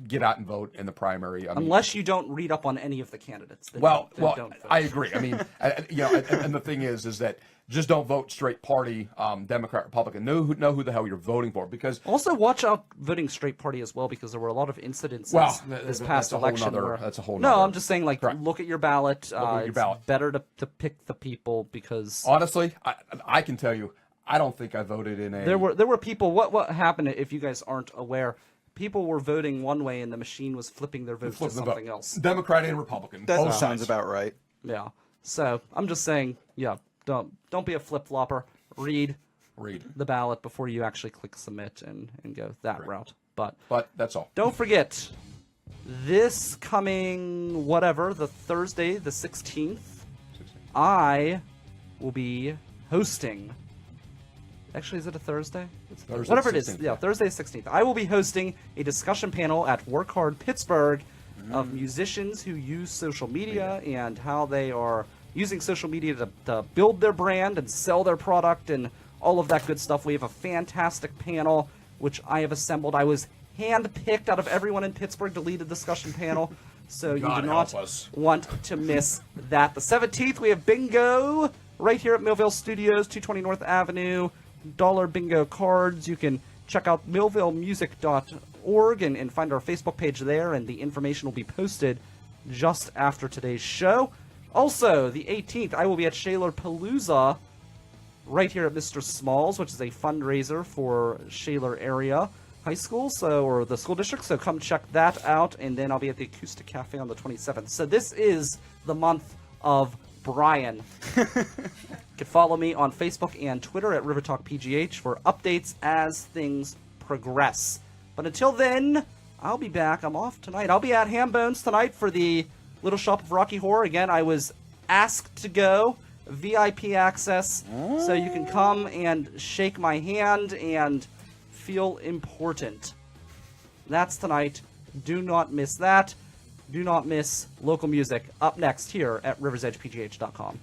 get out and vote in the primary. I mean, Unless you don't read up on any of the candidates. Then well, don't vote. I agree. I mean, and the thing is that just don't vote straight party, Democrat, Republican. Know who the hell you're voting for, because Also, watch out voting straight party as well, because there were a lot of incidences this past that's a whole election. nother- where- that's a whole No, nother- I'm just saying, like, Correct. look at your ballot. at your It's ballot. better to pick the people, because honestly, I can tell you, I don't think I voted in a. there were people. What happened, if you guys aren't aware? People were voting one way, and the machine was flipping their votes to Flip the vote. something else. Democrat and Republican. That both sounds sides. about right. Yeah. So I'm just saying, yeah, don't be a flip flopper. Read the ballot before you actually click submit and go that route. But that's all. don't forget, this coming the Thursday, the 16th, I will be hosting. Actually, is it a Thursday? Thursday Whatever it is. 16th, Yeah, Thursday the 16th. I will be hosting a discussion panel at Work Hard Pittsburgh of musicians who use social media and how they are using social media to build their brand and sell their product and all of that good stuff. We have a fantastic panel, which I have assembled. I was handpicked out of everyone in Pittsburgh to lead a discussion panel. So you God do not help us. want to miss that. The 17th, we have bingo right here at Millville Studios, 220 North Avenue. Dollar bingo cards. You can check out millvillemusic.org and find our Facebook page there, and the information will be posted just after today's show. Also, the 18th, I will be at Shaler Palooza right here at Mr. Smalls, which is a fundraiser for Shaler area high school, or the school district. So come check that out, and then I'll be at the Acoustic Cafe on the 27th. So this is the month of Brian. You can follow me on Facebook and Twitter at RiverTalkPGH for updates as things progress. But until then, I'll be back. I'm off tonight. I'll be at Hambones tonight for the Little Shop of Rocky Horror. Again, I was asked to go. VIP access, so you can come and shake my hand and feel important. That's tonight. Do not miss that. Do not miss local music up next here at riversedgepgh.com.